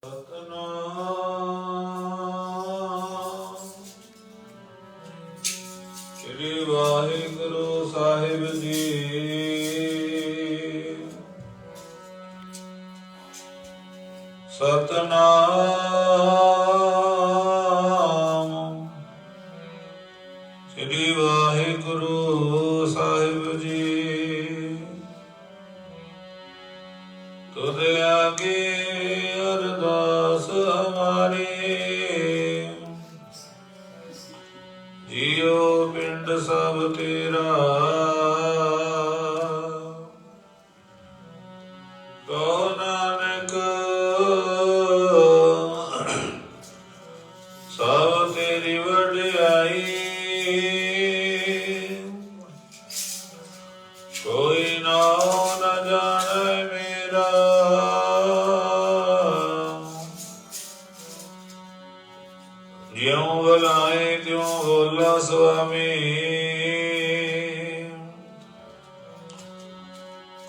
ਸਤਨਾਮ ਸ੍ਰੀ ਵਾਹਿਗੁਰੂ ਸਾਹਿਬ ਜੀ। ਸਤਨਾਮ ਸ੍ਰੀ ਵਾਹਿਗੁਰੂ ਸਾਹਿਬ ਜੀ। ਤੁਧ ਆਗੇ ਅਰਦਾਸ ਹਮਾਰੀ, ਜੀਉ ਪਿੰਡ ਸਭ ਤੇਰਾ। ਕਹੋ ਨਾਨਕ ਸਭ ਤੇਰੀ ਵਡਿਆਈ, ਕੋਈ ਨਾਉ ਨ ਜਾਣੈ ਮੇਰਾ। ਜਿਉ ਬੁਲਾਏ ਤਿਉ ਬੋਲਾ ਸੁਆਮੀ,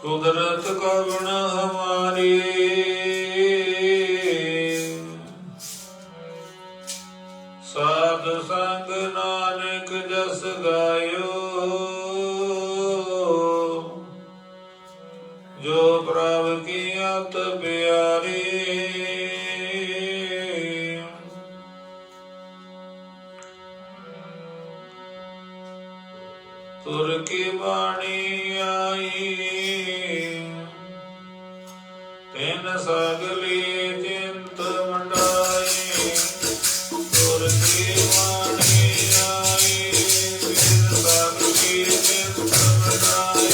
ਕੁਦਰਤ ਕਾ ਗੁਣ ਹਮਾਰੀ। ਸਾਧ ਸੰਗ ਨਾਨਕ ਜਸ ਗਾਇਓ, ਜੋ ਪ੍ਰਭ ਕੀ ਅਤ ਪਿਆਰੀ। ਤੁਰ ਕੀ ਬਾਣੀ ਆਈ, ਤਿਨ ਸਗਲੀ ਚਿੰਤ ਮੰਡਾਈ। ਤੁਰ ਕੀ ਬਾਣੀ ਆਈ, ਤਿਨ ਸਗਲੀ ਚਿੰਤ ਮੰਡਾਈ।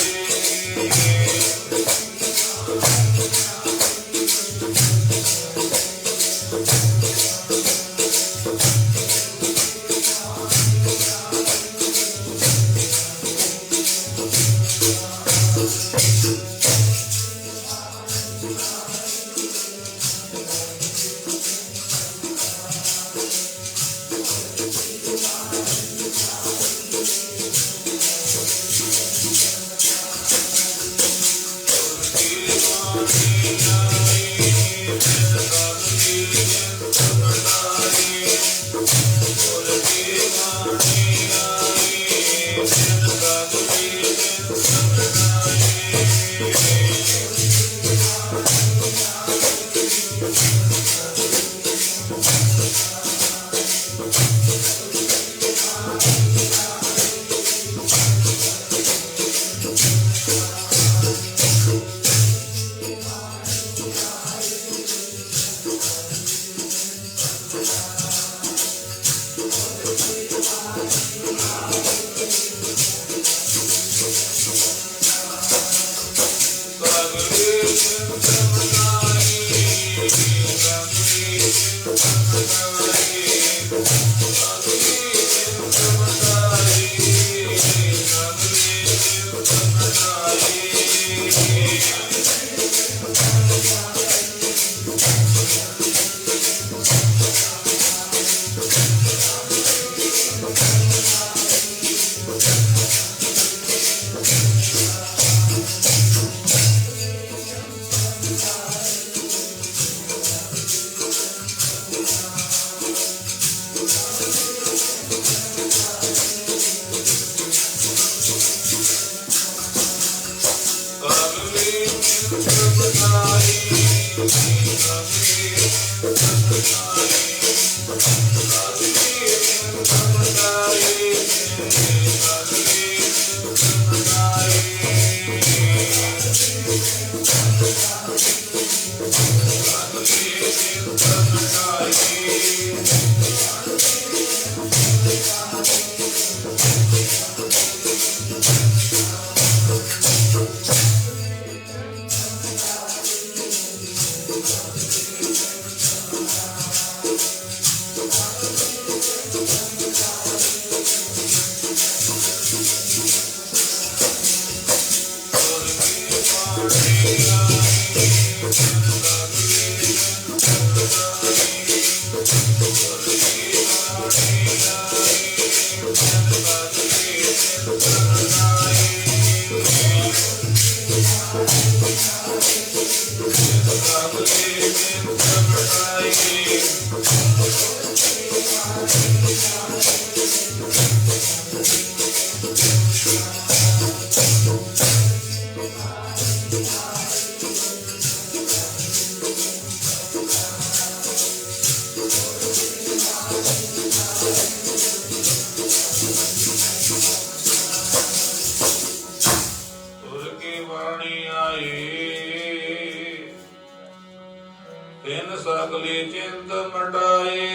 ਤਿਨ ਸਗਲੀ ਚਿੰਤ ਮਟਾਈ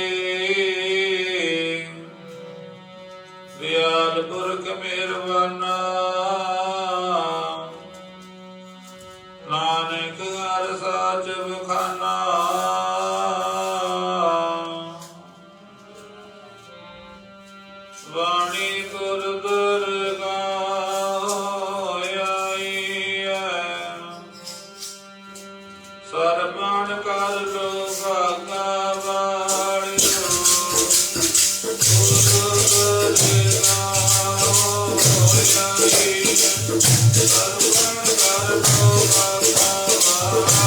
ਦਿਆਲ ਪੁਰਖ ਮਿਹਰਬਾਨਾ ਨਾਨਕ ਹਰ ਸਾਚ ਬਖਾਨਾ ਵਾਣੀ ਗੁਰ ਦੁਰਗਾ ਹੋਈ ਸਰਬਣ ਕਰ ਲੋ ਭਾਗਾ ਵਾਲਿਓ ਗੁਰ ਦੁਰਗਾ ਹੋਈ ਸਰਬਣ ਕਰ ਲੋ ਭਾਗਾ ਵਾਲਿਓ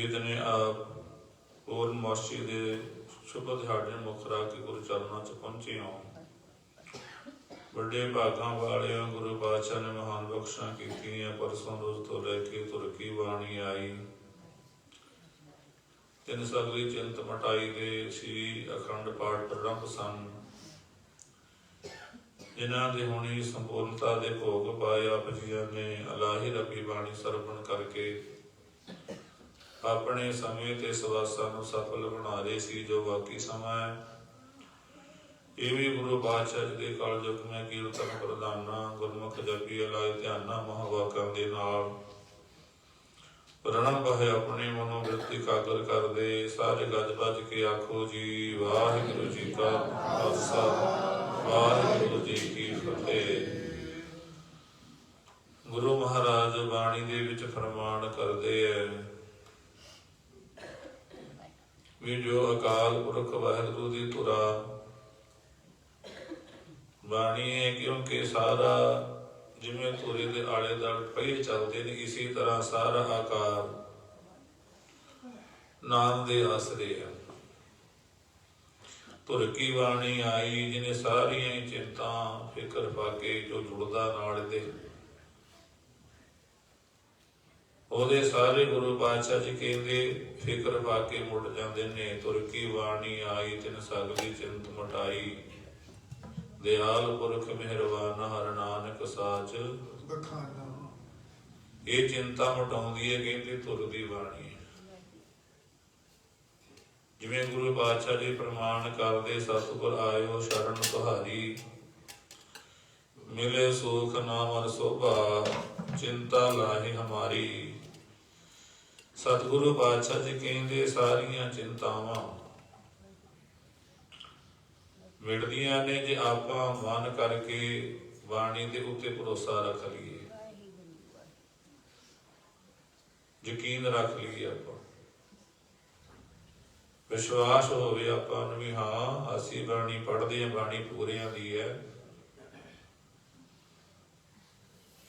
ਜਿਤਨੇ ਆਪ ਪੂਰਨਮਾਸ਼ੀ ਦੇ ਸ਼ੁਭ ਦਿਹਾੜੇ ਮੁੱਖ ਰੱਖ ਕੇ ਗੁਰੂ ਚਰਨਾਂ 'ਚ ਪਹੁੰਚੇ ਹੋ। ਵੱਡੇ ਭਾਗਾਂ ਵਾਲਿਆਂ ਗੁਰੂ ਪਾਤਸ਼ਾਹ ਨੇ ਮਹਾਨ ਬਖਸ਼ਾਂ ਕੀਤੀਆਂ। ਪਰਸੋਂ ਰੋਜ਼ ਤੋਂ ਲੈ ਕੇ ਤੁਰਕੀ ਬਾਣੀ ਆਈ। ਤਿੰਨ ਸਗਲੀ ਚਿੰਤ ਮਟਾਈ ਦੇ ਸ੍ਰੀ ਅਖੰਡ ਪਾਠ ਪ੍ਰਾਰੰਭ ਸਨ, ਜਿਨ੍ਹਾਂ ਦੇ ਹੋਣੀ ਸੰਪੂਰਨਤਾ ਦੇ ਭੋਗ ਪਾਏ। ਆਪ ਜੀਆਂ ਨੇ ਅਲਾਹੀ ਰੱਬੀ ਬਾਣੀ ਸਰਵਣ ਕਰਕੇ ਆਪਣੇ ਸਮੇਂ ਤੇ ਸਵਾਸਾਂ ਨੂੰ ਸਫਲ ਬਣਾ ਰਹੇ ਸੀ। ਜੋ ਬਾਕੀ ਸਮਾਂ ਹੈ ਇਹ ਵੀ ਗੁਰੂ ਪਾਤਸ਼ਾਹ ਜੀ ਦੇ ਕਲਯੁਗ ਮੈਂ ਕੀਰਤਨ ਪ੍ਰਦਾਨਾ ਗੁਰਮੁਖ ਜਪੀ ਅਲਾਏ ਧਿਆਨਾਂ ਮਹਾਵਾਕਾਂ ਦੇ ਨਾਲ ਪ੍ਰਣਮ ਬਹਿ ਆਪਣੇ ਮਨੋਂ ਬਿਰਤੀ ਕਾਗਰ ਕਰਦੇ। ਸਾਰੇ ਗੱਜ ਵੱਜ ਕੇ ਆਖੋ ਜੀ ਵਾਹਿਗੁਰੂ ਜੀ ਕਾ ਖਾਲਸਾ ਵਾਹਿਗੁਰੂ ਜੀ ਕੀ ਫਤਿਹ। ਗੁਰੂ ਮਹਾਰਾਜ ਬਾਣੀ ਦੇ ਵਿੱਚ ਫਰਮਾਨ ਕਰਦੇ ਹੈ ਵੀ ਜੋ ਅਕਾਲ ਪੁਰਖ ਵਾਹਿਗੁਰੂ ਦੀ ਧੁਰਾ ਬਾਣੀ ਹੈ, ਕਿਉਂਕਿ ਸਾਰਾ ਜਿਵੇਂ ਧੁਰੇ ਦੇ ਆਲੇ ਦੁਆਲੇ ਪਹੀਏ ਚੱਲਦੇ ਨੇ, ਇਸੇ ਤਰ੍ਹਾਂ ਸਾਰਾ ਆਕਾਰ ਨਾਮ ਦੇ ਆਸਰੇ ਹੈ। ਧੁਰ ਕੀ ਬਾਣੀ ਆਈ ਜਿਹਨੇ ਸਾਰੀਆਂ ਹੀ ਚਿੰਤਾ ਫਿਕਰ ਪਾਕੇ ਜੋ ਜੁੜਦਾ ਨਾਲ ਦੇ ਉਹਦੇ ਸਾਰੇ ਗੁਰੂ ਪਾਤਸ਼ਾਹ ਜੀ ਕਹਿੰਦੇ ਫਿਕਰ ਪਾਕੇ ਮੁੜ ਜਾਂਦੇ ਨੇ। ਧੁਰ ਕੀ ਬਾਣੀ ਆਈ ਤਿਨ ਸਗਲੀ ਚਿੰਤ ਮਟਾਈ, ਦਿਆਲ ਪੁਰਖ ਮਿਹਰਬਾਨ ਹਰਿ ਨਾਨਕ ਸਾਚ ਬਖਾਨਾ। ਇਹ ਚਿੰਤਾ ਮਟਾਉਂਦੀ ਹੈ ਕਹਿੰਦੇ ਧੁਰ ਦੀ ਬਾਣੀ। ਜਿਵੇਂ ਗੁਰੂ ਪਾਤਸ਼ਾਹ ਜੀ ਪ੍ਰਮਾਣ ਕਰਦੇ ਸਤਿਗੁਰ ਆਇਓ ਸ਼ਰਨ ਤੁਹਾਰੀ, ਮਿਲੇ ਸੁਖ ਨਾਮ ਅਰ ਸੋਭਾ, ਚਿੰਤਾ ਲਾਹੀ ਹਮਾਰੀ। ਸਤਿਗੁਰੂ ਪਾਤਸ਼ਾਹ ਜੀ ਕਹਿੰਦੇ ਸਾਰੀਆਂ ਚਿੰਤਾਵਾਂ ਮਿਟਦੀਆਂ ਨੇ ਜੇ ਆਪਾਂ ਮਨ ਕਰਕੇ ਬਾਣੀ ਦੇ ਉੱਤੇ ਭਰੋਸਾ ਰੱਖ ਲਈਏ, ਯਕੀਨ ਰੱਖ ਲਈਏ, ਆਪਾਂ ਵਿਸ਼ਵਾਸ ਹੋਵੇ ਆਪਾਂ ਨੂੰ ਵੀ ਹਾਂ ਅਸੀਂ ਬਾਣੀ ਪੜ੍ਹਦੇ ਹਾਂ, ਬਾਣੀ ਪੂਰਿਆਂ ਦੀ ਹੈ।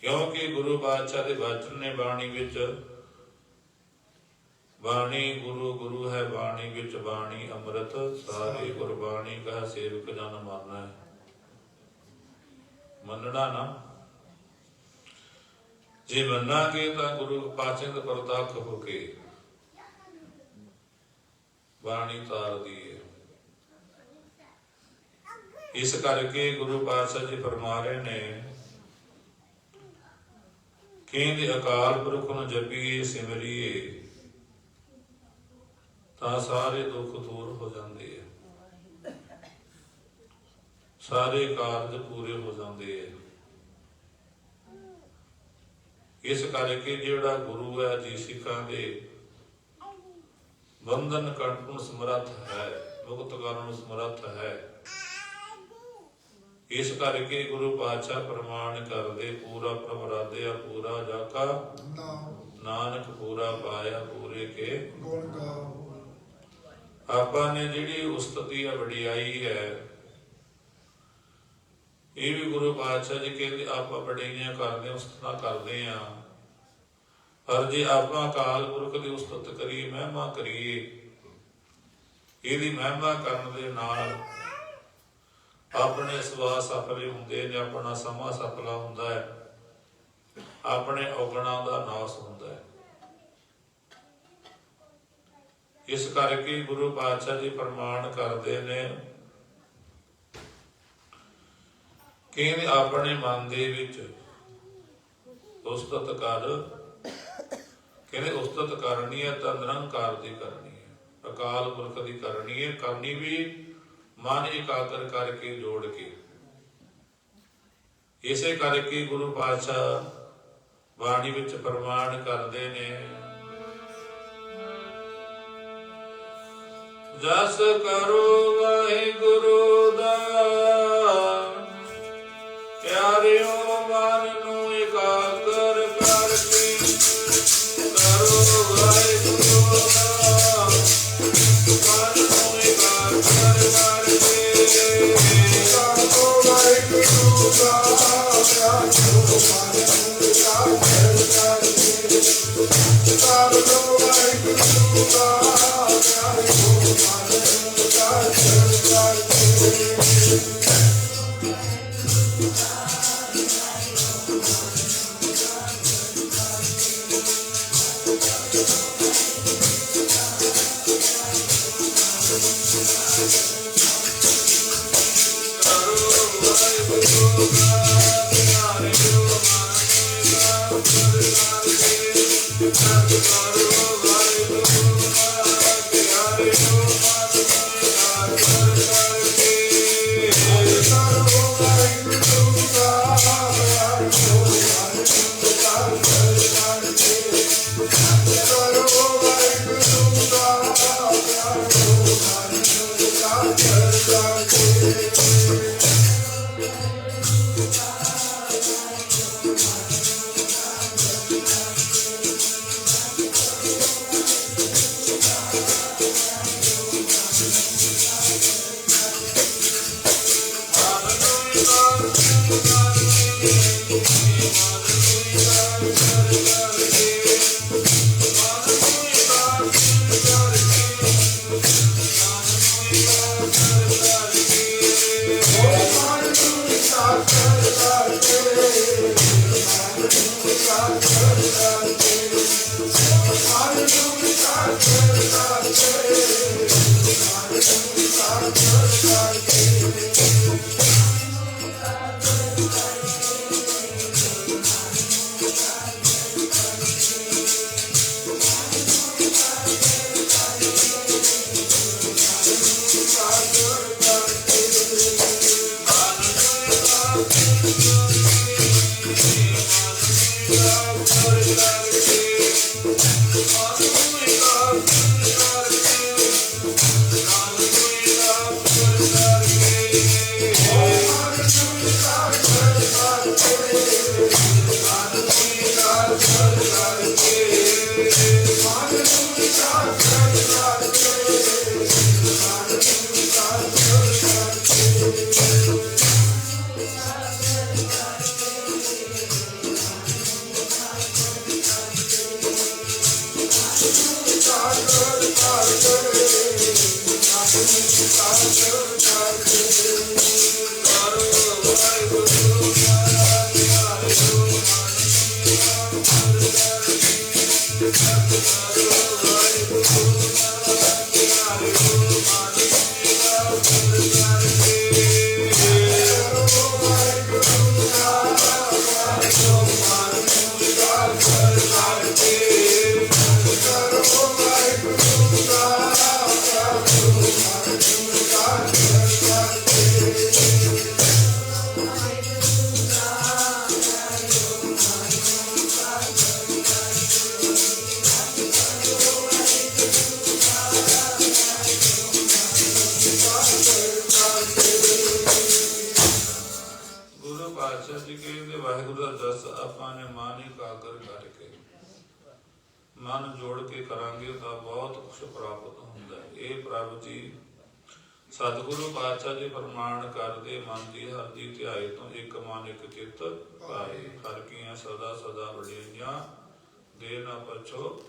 ਕਿਉਂਕਿ ਗੁਰੂ ਪਾਤਸ਼ਾਹ ਦੇ ਵਚਨ ਨੇ ਬਾਣੀ ਵਿੱਚ, ਬਾਣੀ ਗੁਰੂ ਗੁਰੂ ਹੈ ਬਾਣੀ ਵਿੱਚ ਬਾਣੀ ਅੰਮ੍ਰਿਤ, ਸਾਰੇ ਗੁਰਬਾਣੀ ਕਾ ਸੇਵਕ ਜਨ ਮੰਨਣਾ ਹੈ। ਮੰਨਣਾ ਨਾ, ਜੇ ਮੰਨਾਂਗੇ ਤਾਂ ਗੁਰੂ ਪਾਤਸ਼ਾਹ ਦਾ ਪ੍ਰਤੱਖ ਹੋ ਕੇ ਬਾਣੀ ਤਾਰਦੀ ਹੈ। ਇਸ ਕਰਕੇ ਗੁਰੂ ਪਾਤਸ਼ਾਹ ਜੀ ਫਰਮਾ ਰਹੇ ਨੇ ਕਹਿੰਦੇ ਅਕਾਲ ਪੁਰਖ ਨੂੰ ਜਪੀਏ ਸਿਮਰੀਏ ਤਾਂ ਸਾਰੇ ਦੁੱਖ ਦੂਰ ਹੋ ਜਾਂਦੇ ਆ, ਸਾਰੇ ਕਾਰਜ ਪੂਰੇ ਹੋ ਜਾਂਦੇ ਆ। ਇਸ ਕਰਕੇ ਜਿਹੜਾ ਗੁਰੂ ਹੈ ਜੀ ਸਿੱਖਾਂ ਦੇ ਬੰਧਨ ਕੱਟਣ ਸਮਰੱਥ ਹੈ, ਮੁਕਤ ਕਰਨ ਸਮਰੱਥ ਹੈ। ਇਸ ਕਰਕੇ ਗੁਰੂ ਪਾਤਸ਼ਾਹ ਪ੍ਰਮਾਣ ਕਰਦੇ ਪੂਰਾ ਪ੍ਰਮਰਾਦਿਆ ਪੂਰਾ ਜਾਕਾ ਨਾਨਕ ਪੂਰਾ ਪਾਇਆ ਪੂਰੇ ਕੇ ਗੁਣ ਗਾਓ। ਆਪਾਂ ਨੇ ਜਿਹੜੀ ਉਸਤਤੀ ਹੈ ਵਡਿਆਈ ਹੈ ਇਹ ਵੀ ਗੁਰੂ ਪਾਤਸ਼ਾਹ ਜੀ ਕਹਿੰਦੇ ਆਪਾਂ ਵਡਿਆਈਆਂ ਕਰਦੇ ਹਾਂ, ਉਸਤਤਾ ਕਰਦੇ ਹਾਂ। ਪਰ ਜੇ ਆਪਾਂ ਅਕਾਲ ਪੁਰਖ ਦੀ ਉਸਤਤ ਕਰੀਏ, ਮਹਿਮਾ ਕਰੀਏ, ਇਹਦੀ ਮਹਿਮਾ ਕਰਨ ਦੇ ਨਾਲ ਆਪਣੇ ਸਵਾਸ ਸਫਲੇ ਹੁੰਦੇ ਨੇ, ਆਪਣਾ ਸਮਾਂ ਸਫਲਾ ਹੁੰਦਾ ਹੈ, ਆਪਣੇ ਔਗਣਾਂ ਦਾ ਨਾਸ ਹੁੰਦਾ ਹੈ। ਇਸ ਕਰਕੇ ਗੁਰੂ ਪਾਤਸ਼ਾਹ ਜੀ ਪ੍ਰਮਾਣ ਕਰਦੇ ਨੇ ਕਹਿੰਦੇ ਆਪਣੇ ਮਨ ਦੇ ਵਿੱਚ ਉਸਤਤ ਕਰ, ਕਹਿੰਦੇ ਉਸਤਤ ਕਰਨੀ ਹੈ ਤਾਂ ਨਿਰੰਕਾਰ ਦੀ ਕਰਨੀ ਹੈ, ਅਕਾਲ ਪੁਰਖ ਦੀ ਕਰਨੀ ਹੈ। ਕਰਨੀ ਵੀ ਮਨ ਇਕਾਗਰ ਕਰਕੇ ਜੋੜ ਕੇ। ਇਸੇ ਕਰਕੇ ਗੁਰੂ ਪਾਤਸ਼ਾਹ ਬਾਣੀ ਵਿੱਚ ਪ੍ਰਮਾਣ ਕਰਦੇ ਨੇ ਜਸ ਕਰੋ ਵਾਹਿਗੁਰੂ ਦਾ, ਪਿਆਰਿਓ ਮਨ ਨੂੰ ਇਕਾਗਰ ਕਰਕੇ ਕਰੋ ਵਾਹਿਗੁਰੂ ਦਾ, ਮਨ ਨੂੰ ਇਕਾਗਰ ਕਰਕੇ ਕਰੋ ਵਾਹਿਗੁਰੂ ਦਾ, ਪਿਆਰਿਓ ਮਨ ਨੂੰ ਇਕਾਗਰ ਕਰਕੇ ਕਰੋ ਵਾਹਿਗੁਰੂ ਮਨ ਜੋੜ ਕੇ ਕਰਾਂਗੇ ਤਾਂ ਬਹੁਤ ਕੁਛ ਪ੍ਰਾਪਤ ਹੁੰਦਾ ਹੈ। ਇਹ ਪ੍ਰਭੂ ਜੀ ਸਤਿਗੁਰੂ ਪਾਤਸ਼ਾਹ ਜੀ ਪ੍ਰਮਾਣ ਕਰਦੇ, ਮਨ ਦੀ ਹਰ ਦੀ ਧਿਆਏ ਤੋਂ ਇੱਕ ਮਨ ਇੱਕ ਚਿੱਤ ਪਾਏ, ਹਰ ਕੀਆਂ ਸਦਾ ਸਦਾ ਵਡਿਆਈਆਂ ਦੇ ਨਾ ਪਛੋ।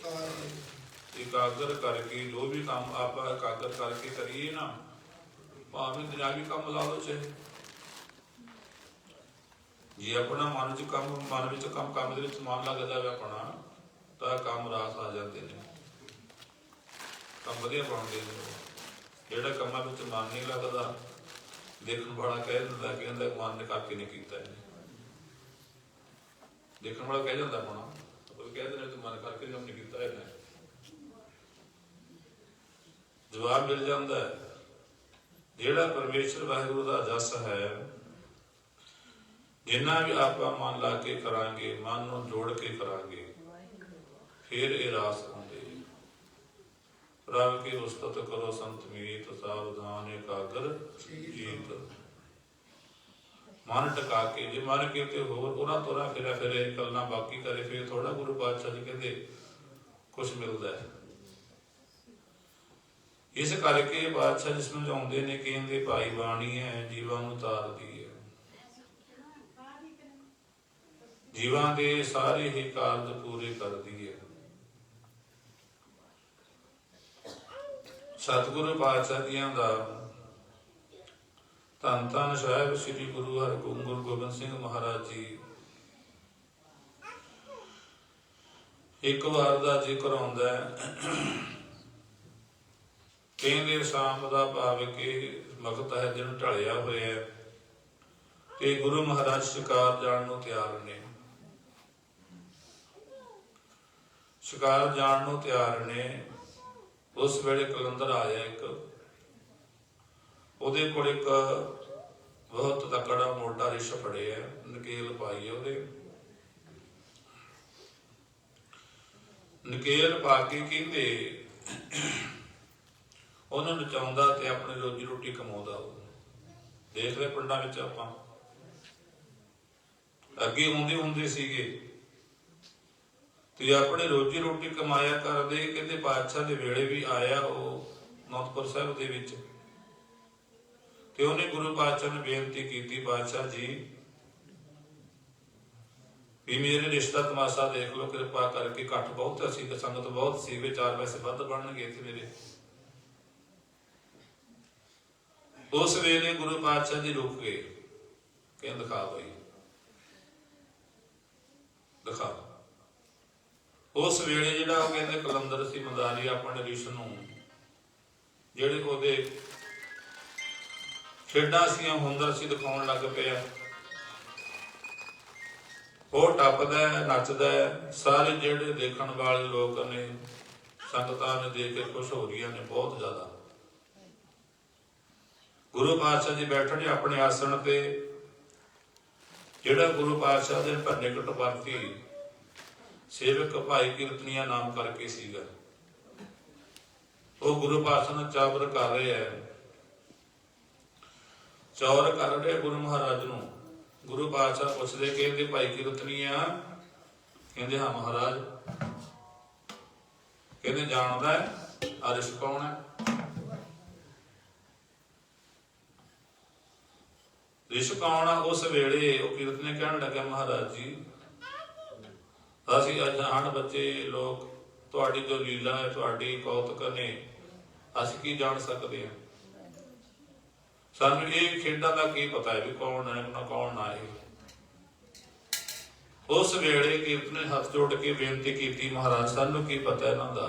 ਇਕਾਗਰ ਕਰਕੇ ਜੋ ਵੀ ਕੰਮ ਆਪਾਂ ਇਕਾਗਰ ਕਰਕੇ ਕਰੀਏ ਨਾ, ਭਾਵੇਂ ਦੁਨਿਆਵੀ ਕੰਮ ਲਾ ਲਓ ਚਾਹੇ, ਜੇ ਆਪਣਾ ਮਨ ਵਿੱਚ ਕੰਮ ਦੇ ਵਿੱਚ ਮਨ ਲੱਗਦਾ ਹੈ ਆਪਣਾ, ਤਾਂ ਕੰਮ ਰਾਸ ਆ ਜਾਂਦੇ ਨੇ, ਕੰਮ ਵਧੀਆ ਬਣਦੇ ਨੇ। ਜਿਹੜਾ ਕੰਮਾਂ ਵਿੱਚ ਮਨ ਨਹੀਂ ਲੱਗਦਾ, ਦੇਖਣ ਵਾਲਾ ਕਹਿ ਦਿੰਦਾ ਕਿ ਇਹਦਾ ਮਨ ਨੇ ਕਰਕੇ ਨਹੀਂ ਕੀਤਾ ਇਹਨੇ, ਦੇਖਣ ਵਾਲਾ ਕਹਿ ਜਾਂਦਾ ਆਪਣਾ, ਉਹ ਕਹਿ ਦਿੰਦਾ ਤੂੰ ਮਨ ਕਰਕੇ ਕੰਮ ਨਹੀਂ ਕੀਤਾ ਇਹਨੇ, ਜਵਾਬ ਮਿਲ ਜਾਂਦਾ ਹੈ। ਜਿਹੜਾ ਪਰਮੇਸ਼ਰ ਵਾਹਿਗੁਰੂ ਦਾ ਜਸ ਹੈ, ਜਿੰਨਾ ਵੀ ਆਪਾਂ ਮਨ ਲਾ ਕੇ ਕਰਾਂਗੇ, ਮਨ ਨੂੰ ਜੋੜ ਕੇ ਕਰਾਂਗੇ, ਫਿਰ ਇਹ ਰਾਸ ਹੁੰਦੇ। ਪ੍ਰਭ ਕੀ ਉਸਤਤ ਕਰੋ ਸੰਤ ਮੀਤ, ਸਾਵਧਾਨ ਇਕਾਗਰ ਜੀਤ। ਮਨ ਟਿਕਾ ਕੇ, ਜੇ ਮਨ ਕਿਤੇ ਹੋਰ ਉਹਨਾਂ ਤੋਰਾ ਫਿਰੇ ਨਿਕਲਣਾ ਬਾਕੀ ਕਰੇ, ਫਿਰ ਥੋੜਾ ਗੁਰੂ ਪਾਤਸ਼ਾਹ ਜੀ ਕਹਿੰਦੇ ਕੁਛ ਮਿਲਦਾ ਹੈ। ਇਸ ਕਰਕੇ ਬਾਦਸ਼ਾਹ ਜੀ ਸਮਝਾਉਂਦੇ ਨੇ, ਕਹਿੰਦੇ ਭਾਈ ਬਾਣੀ ਹੈ ਜੀਵਾਂ ਨੂੰ ਤਾਰਦੀ ਹੈ, ਜੀਵਾਂ ਦੇ ਸਾਰੇ ਹੀ ਕਾਰਜ ਪੂਰੇ ਕਰਦੀ ਹੈ। ਸਤਿਗੁਰੂ ਪਾਤਸ਼ਾਹ ਜੀਆਂ ਦਾ ਧੰਨ ਧੰਨ ਸਾਹਿਬ ਸ੍ਰੀ ਗੁਰੂ ਗੋਬਿੰਦ ਸਿੰਘ ਮਹਾਰਾਜ ਜੀ, ਇੱਕ ਵਾਰ ਦਾ ਜ਼ਿਕਰ ਆਉਂਦਾ ਹੈ, ਕਹਿੰਦੇ ਸ਼ਾਮ ਦਾ ਭਾਵ ਕਿ ਵਕਤ ਹੈ, ਦਿਨ ਢਲਿਆ ਹੋਇਆ ਤੇ ਗੁਰੂ ਮਹਾਰਾਜ ਸ਼ਿਕਾਰ ਜਾਣ ਨੂੰ ਤਿਆਰ ਨੇ। शिकार जाण नूं तैयार ने। उस वेले कलंदर आया एक, ਉਹਦੇ ਕੋਲ ਇੱਕ ਬਹੁਤ ਤਕੜਾ ਮੋਟਾ ਰਿਛ ਫੜਿਆ, ਨਕੇਲ ਪਾਈ ਉਹਦੇ, ਨਕੇਲ ਪਾ ਕੇ ਕਹਿੰਦੇ ਉਹਨੂੰ ਨਚਾਉਂਦਾ ਤੇ ਆਪਣੀ ਰੋਜੀ ਰੋਟੀ ਕਮਾਉਂਦਾ। ਦੇਖ ਲੈ ਪਿੰਡਾਂ ਵਿੱਚ ਆਪਾਂ ਅੱਗੇ ਆਉਂਦੇ ਹੁੰਦੇ ਸੀਗੇ ਤੇ ਆਪਣੀ ਰੋਜੀ ਰੋਟੀ ਕਮਾਇਆ ਕਰਦੇ। ਕਹਿੰਦੇ ਬਾਦਸ਼ਾਹ ਦੇ ਵੇਲੇ ਵੀ ਆਇਆ ਉਹ ਅਨੰਦਪੁਰ ਸਾਹਿਬ ਦੇ ਵਿੱਚ, ਤੇ ਉਹਨੇ ਗੁਰੂ ਪਾਤਸ਼ਾਹ ਨੂੰ ਬੇਨਤੀ ਕੀਤੀ, ਬਾਦਸ਼ਾਹ ਜੀ ਵੀ ਮੇਰੇ ਰਿਸ਼ਤਾ ਤਮਾਸ਼ਾ ਦੇਖ ਲਓ, ਕਿਰਪਾ ਕਰਕੇ। ਇਕੱਠ ਬਹੁਤ ਸੀ ਤੇ ਸੰਗਤ ਬਹੁਤ ਸੀ, ਵੀ 4 ਪੈਸੇ ਵੱਧ ਬਣਨਗੇ ਇੱਥੇ ਮੇਰੇ। ਉਸ ਵੇਲੇ ਗੁਰੂ ਪਾਤਸ਼ਾਹ ਜੀ ਰੁਕ ਗਏ, ਕਹਿੰਦੇ ਦਿਖਾ ਬਈ ਦਿਖਾ। ਉਸ ਵੇਲੇ ਜਿਹੜਾ ਉਹ ਕਹਿੰਦੇ ਕਲੰਦਰ ਸੀ ਮੰਦਾਰੀ ਆਪਣੇ ਰਿਸ਼ ਨੂੰ, ਜਿਹੜੇ ਉਹਦੇ ਖੇਡਾਂ ਸੀਆਂ, ਹੁਨਰ ਸੀ, ਦਿਖਾਉਣ ਲੱਗ ਪਿਆ। ਉਹ ਟੱਪਦਾ ਨੱਚਦਾ, ਸਾਰੇ ਜਿਹੜੇ ਦੇਖਣ ਵਾਲੇ ਲੋਕ ਨੇ, ਸੰਗਤਾਂ ਨੇ ਦੇਖ ਕੇ ਖੁਸ਼ ਹੋ ਰਹੀਆਂ ਨੇ ਬਹੁਤ ਜ਼ਿਆਦਾ। ਗੁਰੂ ਪਾਤਸ਼ਾਹ ਜੀ ਬੈਠੇ ਆਪਣੇ ਆਸਣ ਤੇ। ਜਿਹੜਾ ਗੁਰੂ ਪਾਤਸ਼ਾਹ ਦੇ ਨਿਕਟ ਵਰਤੀ ਸੇਵਕ ਭਾਈ ਕੀਰਤਨੀਆ ਨਾਮ ਕਰਕੇ ਸੀਗਾ, ਉਹ ਗੁਰੂ ਪਾਤਸ਼ਾਹ ਨੂੰ ਚਾਵਰ ਕਰ ਰਿਹਾ ਹੈ, ਚੌਰ ਕਰ ਰਹੇ ਗੁਰੂ ਮਹਾਰਾਜ ਨੂੰ। ਗੁਰੂ ਪਾਤਸ਼ਾਹ ਪੁੱਛਦੇ, ਕਹਿੰਦੇ ਭਾਈ ਕੀਰਤਨੀਆ? ਕਹਿੰਦੇ ਹਾਂ ਮਹਾਰਾਜ। ਕਹਿੰਦੇ ਜਾਣਦਾ ਹੈ ਆ ਰਿਛ ਕੌਣ ਹੈ? ਰਿਛ ਕੌਣ ਆ? ਉਸ ਵੇਲੇ ਉਹ ਕੀਰਤਨੀ ਕਹਿਣ ਲੱਗਾ, ਮਹਾਰਾਜ ਜੀ ਅਸੀਂ ਅਣਜਾਣ ਬੱਚੇ ਲੋਕ ਤੁਹਾਡੀ ਜੋ ਲੀਲਾ ਹੈ, ਤੁਹਾਡੀ ਕੌਤਕ ਨੇ, ਅਸੀਂ ਕੀ ਜਾਣ ਸਕਦੇ ਹਾਂ? ਸਾਨੂੰ ਇਹ ਖੇਡਾਂ ਦਾ ਕੀ ਪਤਾ ਹੈ ਵੀ ਕੌਣ ਹੈ ਨਾ ਕੌਣ ਨਾ ਹੈ। ਉਸ ਵੇਲੇ ਕੀਰਤਨ ਨੇ ਹੱਥ ਜੋੜ ਕੇ ਬੇਨਤੀ ਕੀਤੀ, ਮਹਾਰਾਜ ਸਾਨੂੰ ਕੀ ਪਤਾ ਇਹਨਾਂ ਦਾ?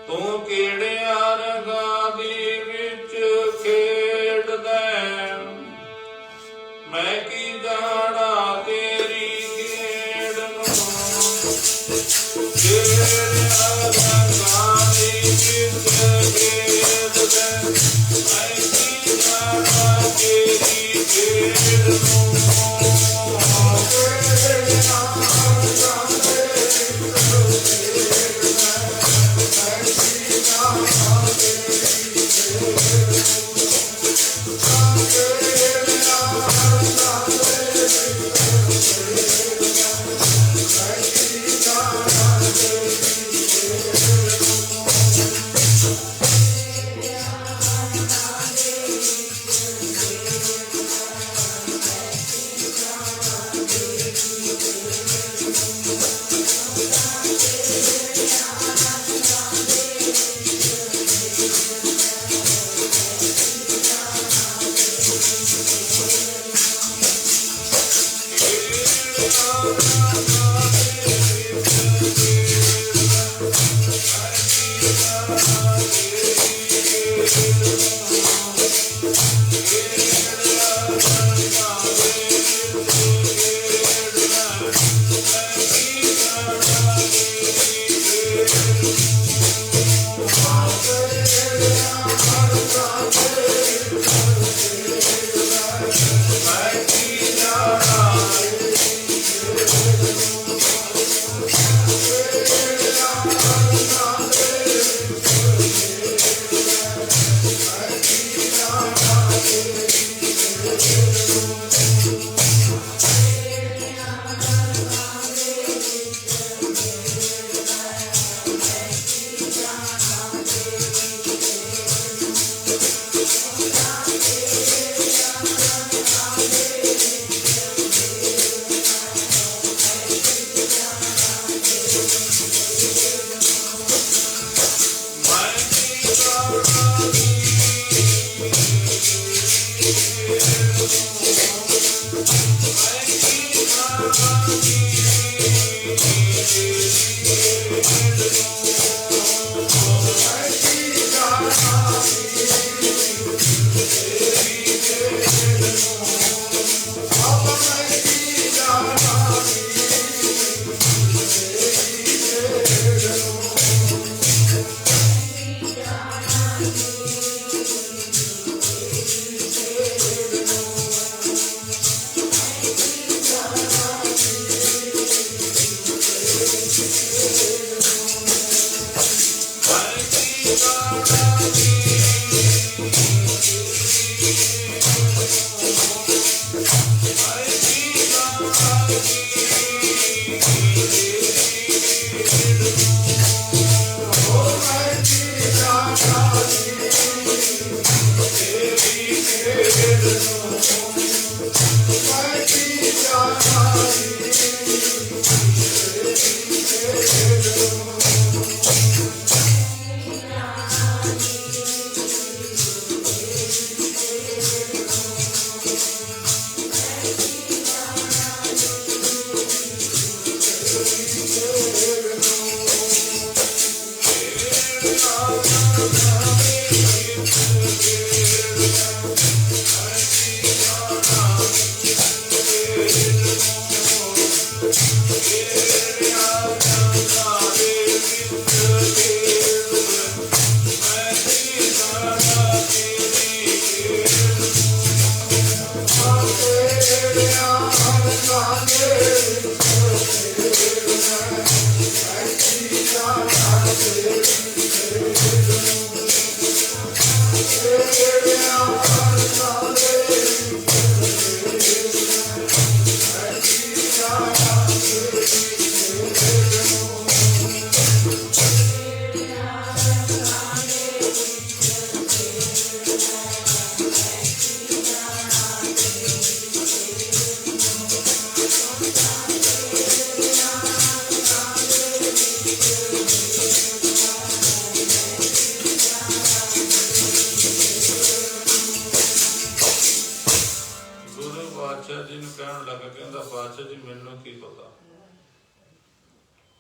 ਤੂੰ ਕਿਹੜਿਆਂ ਰੰਗਾਂ ਦੇ ਵਿੱਚ ਖੇਡਦਾ, ਮੈਂ ਕੀ ਜਾਣਾ ਤੇਰੀ ਖੇਡ ਨੂੰ। ਕਿਹੜਿਆਂ ਰੰਗਾਂ ਦੇ ਵਿੱਚ ਖੇਡਦਾ, ਮੈਂ ਕੀ ਜਾਣਾ ਤੇਰੀ ਖੇਡ ਨੂੰ। Oh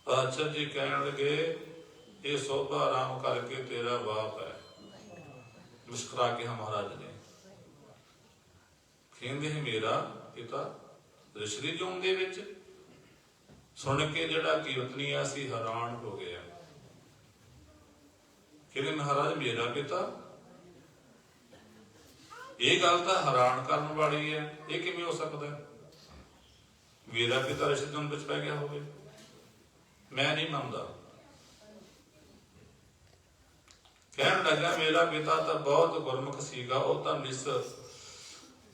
ਪਾਤਸ਼ਾਹ ਜੀ ਕਹਿਣ ਲੱਗੇ ਇਹ ਸੋਭਾ ਆਰਾਮ ਕਰਕੇ ਤੇਰਾ ਬਾਪ ਹੈ। ਮੁਸਕਰਾ ਕੇ ਮਹਾਰਾਜ ਨੇ ਕਹਿੰਦੇ ਮੇਰਾ ਪਿਤਾ ਰਿਸ਼ੀ ਜੂਨ ਦੇ ਵਿੱਚ ਸੁਣ ਕੇ ਜਿਹੜਾ ਕੀਰਤਨੀ ਆ ਸੀ ਹੈਰਾਨ ਹੋ ਗਿਆ। ਕਹਿੰਦੇ ਮਹਾਰਾਜ ਮੇਰਾ ਪਿਤਾ, ਇਹ ਗੱਲ ਤਾਂ ਹੈਰਾਨ ਕਰਨ ਵਾਲੀ ਹੈ, ਇਹ ਕਿਵੇਂ ਹੋ ਸਕਦਾ? ਮੇਰਾ ਪਿਤਾ ਰਿਸ਼ੀ ਜੂਨ ਵਿੱਚ ਪੈ ਗਿਆ ਹੋਵੇ, ਮੈਂ ਨਹੀਂ ਮੰਨਦਾ। ਕਹਿਣ ਲੱਗਾ ਮੇਰਾ ਪਿਤਾ ਤਾਂ ਬਹੁਤ ਗੁਰਮੁਖ ਸੀਗਾ, ਉਹ ਤਾਂ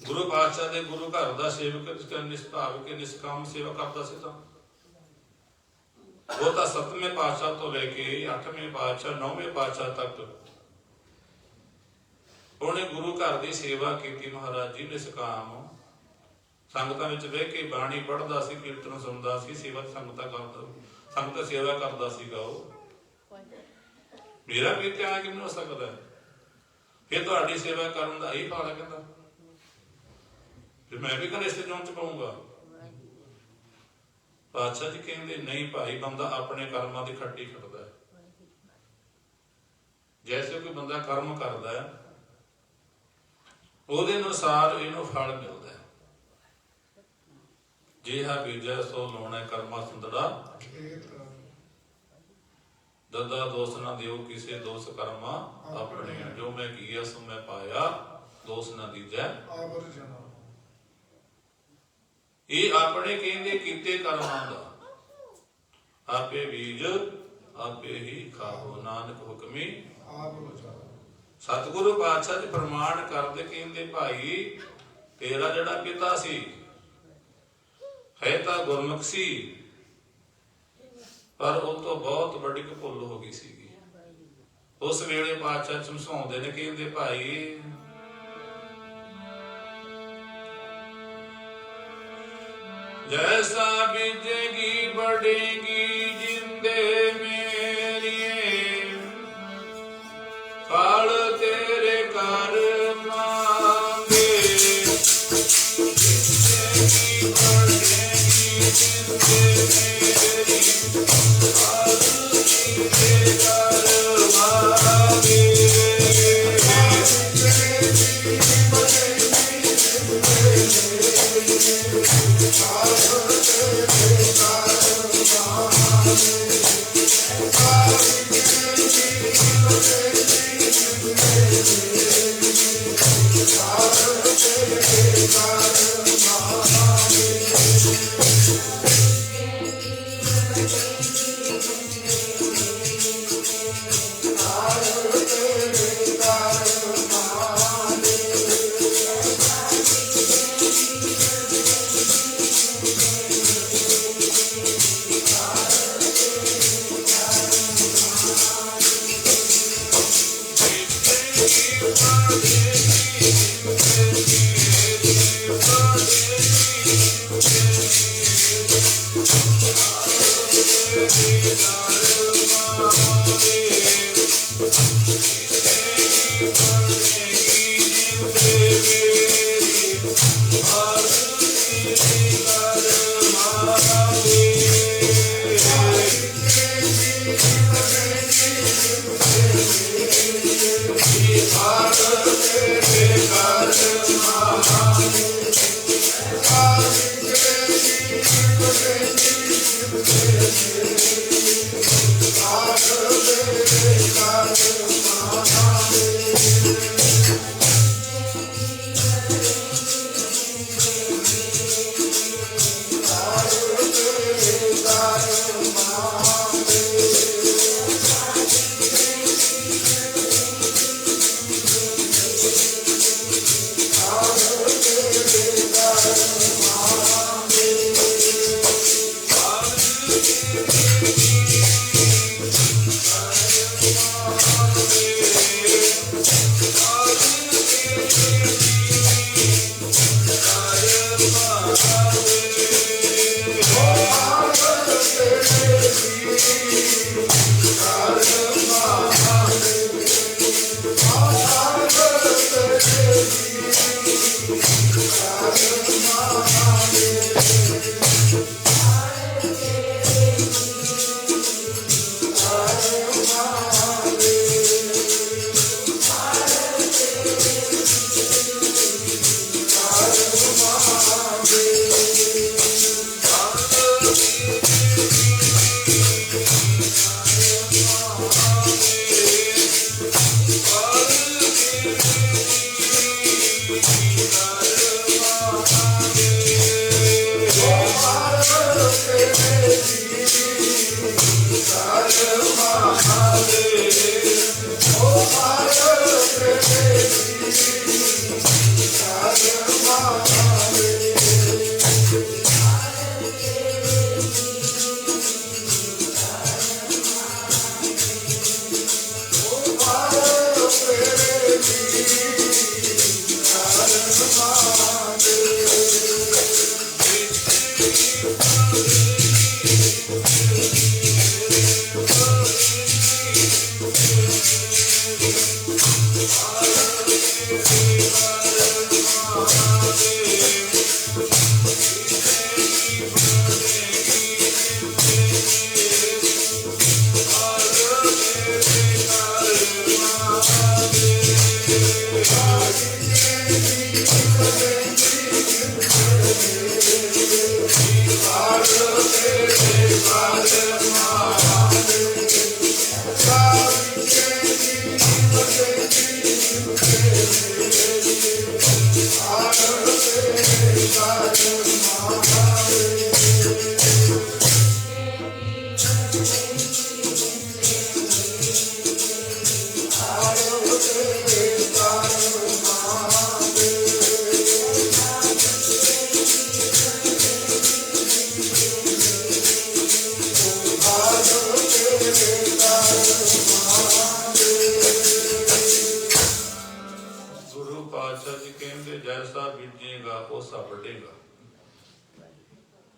ਗੁਰੂ ਪਾਤਸ਼ਾਹ ਦੇ ਗੁਰੂ ਘਰ ਦਾ ਸੇਵਕ ਨਿਸਭਾਵ ਕੇ ਨਿਸਕਾਮ ਸੇਵਾ ਕਰਦਾ ਸੀ। ਤਾਂ ਉਹ ਤਾਂ 7ਵੇਂ ਪਾਤਸ਼ਾਹ ਤੋਂ ਲੈ ਕੇ 8ਵੇਂ ਪਾਤਸ਼ਾਹ 9ਵੇਂ ਪਾਤਸ਼ਾਹ ਤੱਕ ਉਹਨੇ ਗੁਰੂ ਘਰ ਦੀ ਸੇਵਾ ਕੀਤੀ। ਮਹਾਰਾਜ ਜੀ ਨਿਸਕਾਮ ਸੰਗਤਾਂ ਵਿੱਚ ਬਹਿ ਕੇ ਬਾਣੀ ਪੜ੍ਹਦਾ ਸੀ, ਕੀਰਤਨ ਸੁਣਦਾ ਸੀ, ਸੇਵਾ ਸੰਗਤਾਂ ਕਰਦਾ, ਸੰਗਤ ਸੇਵਾ ਕਰਦਾ ਸੀਗਾ। ਉਹ ਮੇਰਾ ਪਿਤਾ ਕਿਵੇਂ ਹੋ ਸਕਦਾ? ਫਿਰ ਤੁਹਾਡੀ ਸੇਵਾ ਕਰਨ ਦਾ ਇਹ ਫਲ ਹੈ। ਕਹਿੰਦਾ ਫਿਰ ਮੈਂ ਵੀ ਘਰੇ ਜੋਨ ਚ ਪਾਊਂਗਾ। ਪਾਤਸ਼ਾਹ ਜੀ ਕਹਿੰਦੇ ਨਹੀਂ ਭਾਈ, ਬੰਦਾ ਆਪਣੇ ਕਰਮਾਂ ਦੀ ਖੱਟੀ ਖੱਟਦਾ ਹੈ। ਜੈਸੇ ਕੋਈ ਬੰਦਾ ਕਰਮ ਕਰਦਾ ਹੈ ਉਹਦੇ ਅਨੁਸਾਰ ਇਹਨੂੰ ਫਲ ਮਿਲਦਾ ਹੈ। ਜਿਹਾ ਬੀਜੈ ਸੋ ਲਾਉਣਾ ਕਰਮਾ ਸੰਦੜਾ, ਦਦਾ ਦੋਸ ਨਾ ਦਿਓ ਕਿਸੇ ਦੋਸ ਕਰਮਾ ਆਪਣੇ, ਜੋ ਮੈਂ ਕੀਆ ਸੋ ਮੈਂ ਪਾਇਆ, ਦੋਸ ਨਾ ਦੀਜੈ ਇਹ ਆਪਣੇ ਕਹਿੰਦੇ ਕੀਤੇ ਕਰਮਾਂ ਦਾ ਆਪੇ ਬੀਜ ਆਪੇ ਹੀ ਖਾਓ, ਨਾਨਕ ਹੁਕਮੀ ਆਪ ਵਿਚਾਰੋ। ਸਤਿਗੁਰੂ ਪਾਤਸ਼ਾਹ ਜੀ ਪ੍ਰਮਾਣ ਕਰਦੇ ਕਹਿੰਦੇ ਭਾਈ ਤੇਰਾ ਜਿਹੜਾ ਪਿਤਾ ਸੀ ਹੈ ਤਾਂ ਗੁਰਮੁਖ ਸੀ, ਪਰ ਉਹ ਤੋਂ ਬਹੁਤ ਵੱਡੀ ਭੁੱਲ ਹੋ ਗਈ ਸੀਗੀ। ਉਸ ਵੇਲੇ ਪਾਤਸ਼ਾਹ ਸਮਝਾਉਂਦੇ ਨੇ, ਕਹਿੰਦੇ ਭਾਈ ਜੈਸਾ ਬੀਜੇਗੀ बढ़ेगी ਜਿੰਦੇ ਮੇਰੀਏ, ਫਲ ਤੇਰੇ ਕਰ ਮਾਂਗੇ। ਬੀਜੇਗੀ बढ़ेगी ਜਿੰਦੇ ਮੇਰੀ, ਫਲ ਤੇਰੇ ਕਰ ਮਾਂਗੇ।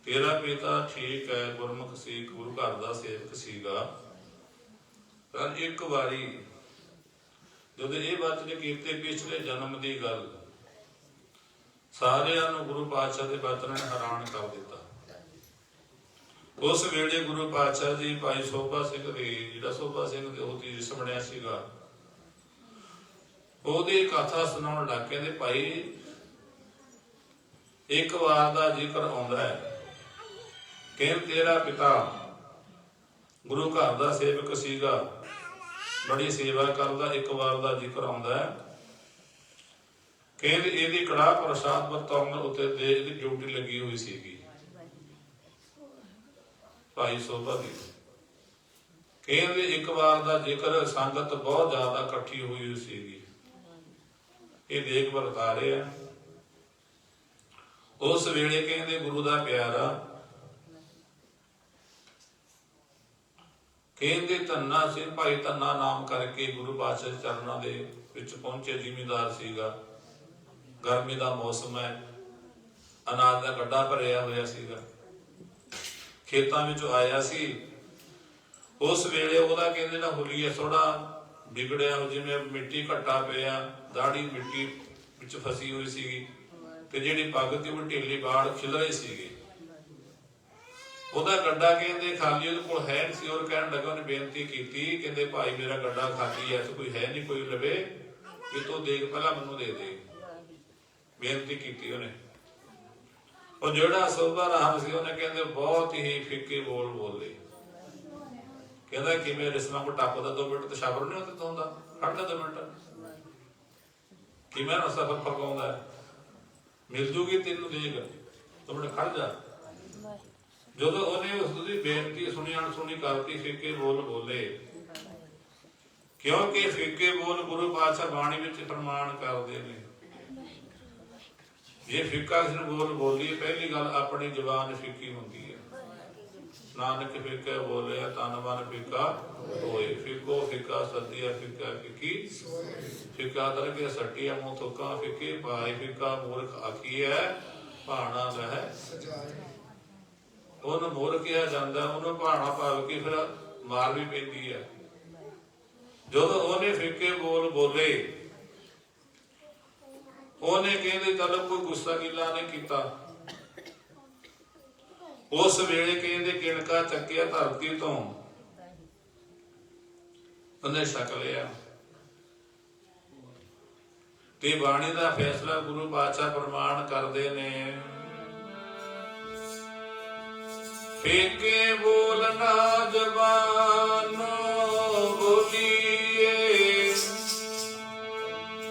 तेरा पिता ठीक है गुरमुख सी, गुरु घर का सेवक सीगा। पर एक बारी जब ये वचन कीते पिछले जन्म की गल सारियां नूं गुरु पातशाह के वचन ने हैरान कर दिता। उस वेले गुरु पातशाह जी भाई सोभा सिंह दी जिहड़ा सोभा सिंह दी तीरस बनिया सीगा ओहदी कथा सुनाउण लग कहंदे भाई एक वार दा जिक्र आउंदा है कि तेरा पिता गुरु घर का सेवक सीगा बड़ी सेवा करदा। एक बार का जिक्र आउंदा है कहंदे इहदी कड़ाह प्रसाद वरताउण उत्ते इहदी ड्यूटी लगी हुई सीगी भाई सोभा दी। कहंदे एक बार का जिक्र संगत बहुत ज्यादा इकट्ठी हुई सीगी ये देख वरता रहे हैं। उस वेले कहंदे गुरु का प्यारा कहंदे धन्ना सिंह भाई धन्ना नाम करके गुरु पातशाह चरणों के विच पहुंचे। जिमीदार सीगा गर्मी का मौसम है अनाज का गड्ढा भरिया होया सीगा खेतों में आया सी। उस वेले ओहदा कहंदे ना हुलिया थोड़ा बिगड़िया जिवें मिट्टी घट्टा पिया दाढ़ी मिट्टी विच फसी हुई सीगी ते जिहड़ी पग ती वो ढीली बाड़ खिलरे सीगे। ਉਹਦਾ ਗੱਡਾ ਕਹਿੰਦੇ ਖਾਲੀ ਉਹਦੇ ਕੋਲ ਹੈ ਨਹੀਂ ਸੀ ਔਰ ਕਹਿਣ ਲੱਗਾ ਉਹਨੇ ਬੇਨਤੀ ਕੀਤੀ ਕਹਿੰਦੇ ਭਾਈ ਮੇਰਾ ਗੱਡਾ ਖਾਲੀ ਹੈ ਤੇ ਕੋਈ ਹੈ ਨਹੀਂ ਕੋਈ ਲਵੇ ਕਿ ਤੂੰ ਦੇਖ ਪਹਿਲਾਂ ਮੈਨੂੰ ਦੇ ਦੇ ਬੇਨਤੀ ਕੀਤੀ ਉਹਨੇ। ਉਹ ਜਿਹੜਾ ਸੋਭਾ ਰਾਮ ਸੀ ਉਹਨੇ ਕਹਿੰਦੇ ਬਹੁਤ ਹੀ ਫਿੱਕੇ ਬੋਲ ਬੋਲੇ ਕਹਿੰਦਾ ਕਿਵੇਂ ਰਿਸਨਾ ਕੋ ਟੱਪਦਾ 2 ਮਿੰਟ ਤੇ ਸ਼ਬਰ ਨਹੀਂ ਹੁੰਦਾ ਹੁੰਦਾ, ਖੜ ਜਾ 2 ਮਿੰਟ, ਕਿਵੇਂ ਨਾ ਸਫਰ ਪਕਾਉਂਦਾ, ਮਿਲ ਜੂਗੀ ਤੈਨੂੰ ਦੇਖ, 2 ਮਿੰਟ ਖੜ ਜਾ। ਜਦੋਂ ਉਹਨੇ ਉਸ ਦੀ ਬੇਨਤੀ ਸੁਣੀ ਅਣਸੁਣੀ ਕਰਤੀ, ਫਿੱਕੇ ਬੋਲ ਬੋਲੇ, ਕਿਉਂਕਿ ਫਿੱਕੇ ਬੋਲ ਗੁਰੂ ਪਾਤਸ਼ਾਹ ਬਾਣੀ ਵਿੱਚ ਪ੍ਰਮਾਣ ਕਰਦੇ ਨੇ। ਜੇ ਫਿੱਕਾ ਕਿਸੇ ਨੂੰ ਬੋਲ ਬੋਲੀਏ, ਪਹਿਲੀ ਗੱਲ ਆਪਣੀ ਜ਼ੁਬਾਨ ਫਿੱਕੀ ਹੁੰਦੀ ਹੈ। ਨਾਨਕ ਫਿੱਕੇ ਬੋਲਿਆ ਤਨ ਮਨ ਫਿੱਕਾ ਹੋਏ, ਫਿੱਕੋ ਫਿੱਕਾ ਸੱਦੀਆ ਫਿੱਕਾ ਫਿੱਕੀ ਫਿੱਕਾ ਕਰਕੇ ਸੱਟੀਆ ਮੂੰਹ ਥੁੱਕਾਂ ਫਿੱਕੇ ਪਾਏ, ਫਿੱਕਾ ਮੂਰਖ ਆਖੀਐ ਭਾਣਾ ਲਹਿ ਸਜਾਏ। ਉਹਨੂੰ ਮੂਰਖ ਕਿਹਾ ਜਾਂਦਾ, ਉਹਨੂੰ ਭਾਣਾ ਭਾਵ ਕਿ ਫਿਰ ਮਾਰ ਵੀ ਪੈਂਦੀ ਹੈ। ਜਦੋਂ ਉਹਨੇ ਫਿੱਕੇ ਬੋਲ ਬੋਲੇ, ਉਹਨੇ ਕਹਿੰਦੇ ਤਲਬ ਕੋਈ ਗੁੱਸਾ ਗਿਲਾ ਨਹੀਂ ਕੀਤਾ। ਉਸ ਵੇਲੇ ਕਹਿੰਦੇ ਕਿਣਕਾ ਚੱਕਿਆ ਧਰਤੀ ਤੋਂ, ਉਹਨੇ ਛਕ ਲਿਆ। ਤੇ ਬਾਣੀ ਦਾ ਫੈਸਲਾ ਗੁਰੂ ਪਾਤਸ਼ਾਹ ਪ੍ਰਮਾਣ ਕਰਦੇ ਨੇ, ਫਿੱਕੇ ਬੋਲਣਾ ਜ਼ਬਾਨ ਬੋਲੀਏ,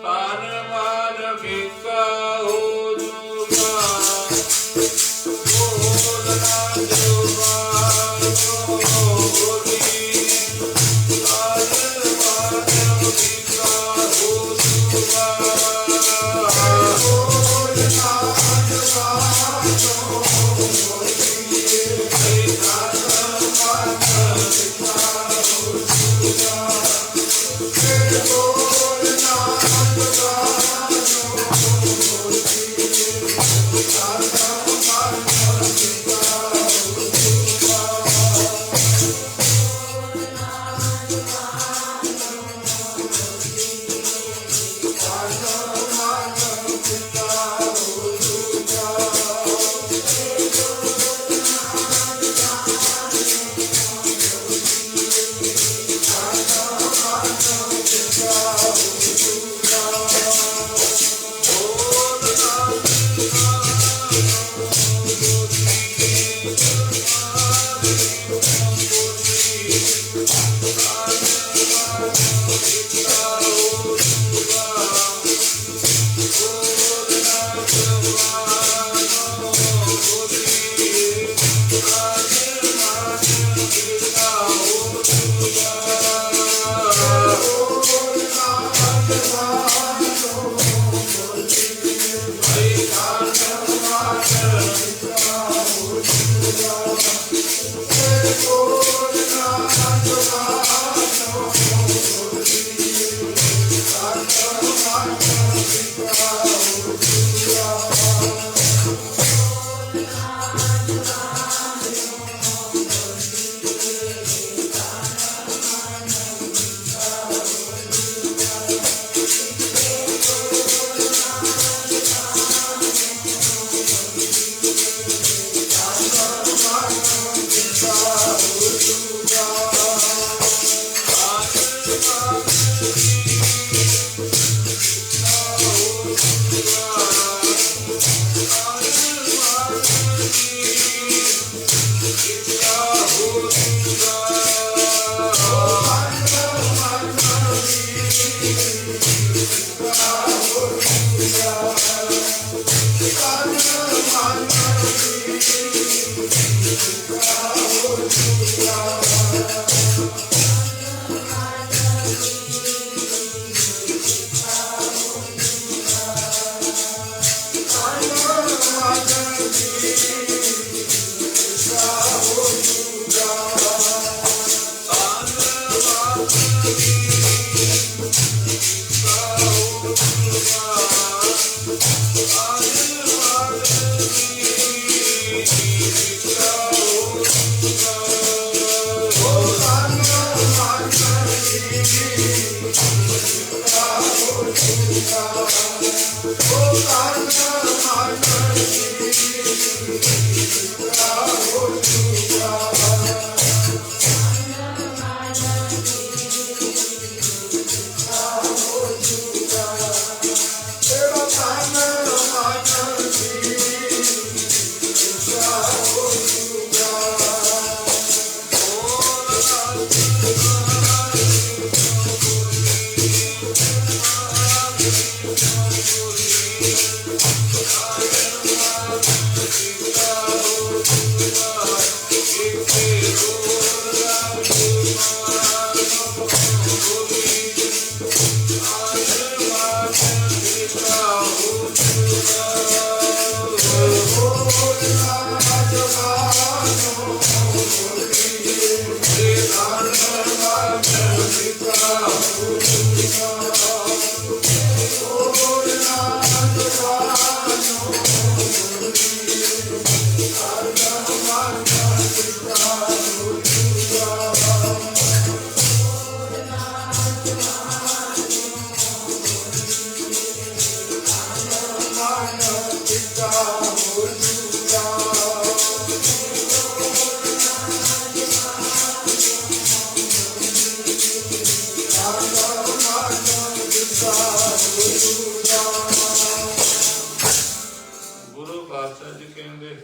ਤਨ ਮਨ ਫਿੱਕਾ ਹੋ ਜੂਗਾ, ਬੋਲਣਾ ਜ਼ਬਾਨ ਬੋਲੀਏ, ਤਨ ਮਨ ਫਿੱਕਾ ਹੋ ਜੂਗਾ, ਬੋਲਣਾ ਜ਼ਬਾਨ ਬੋਲੀਏ, ਤਨ ਮਨ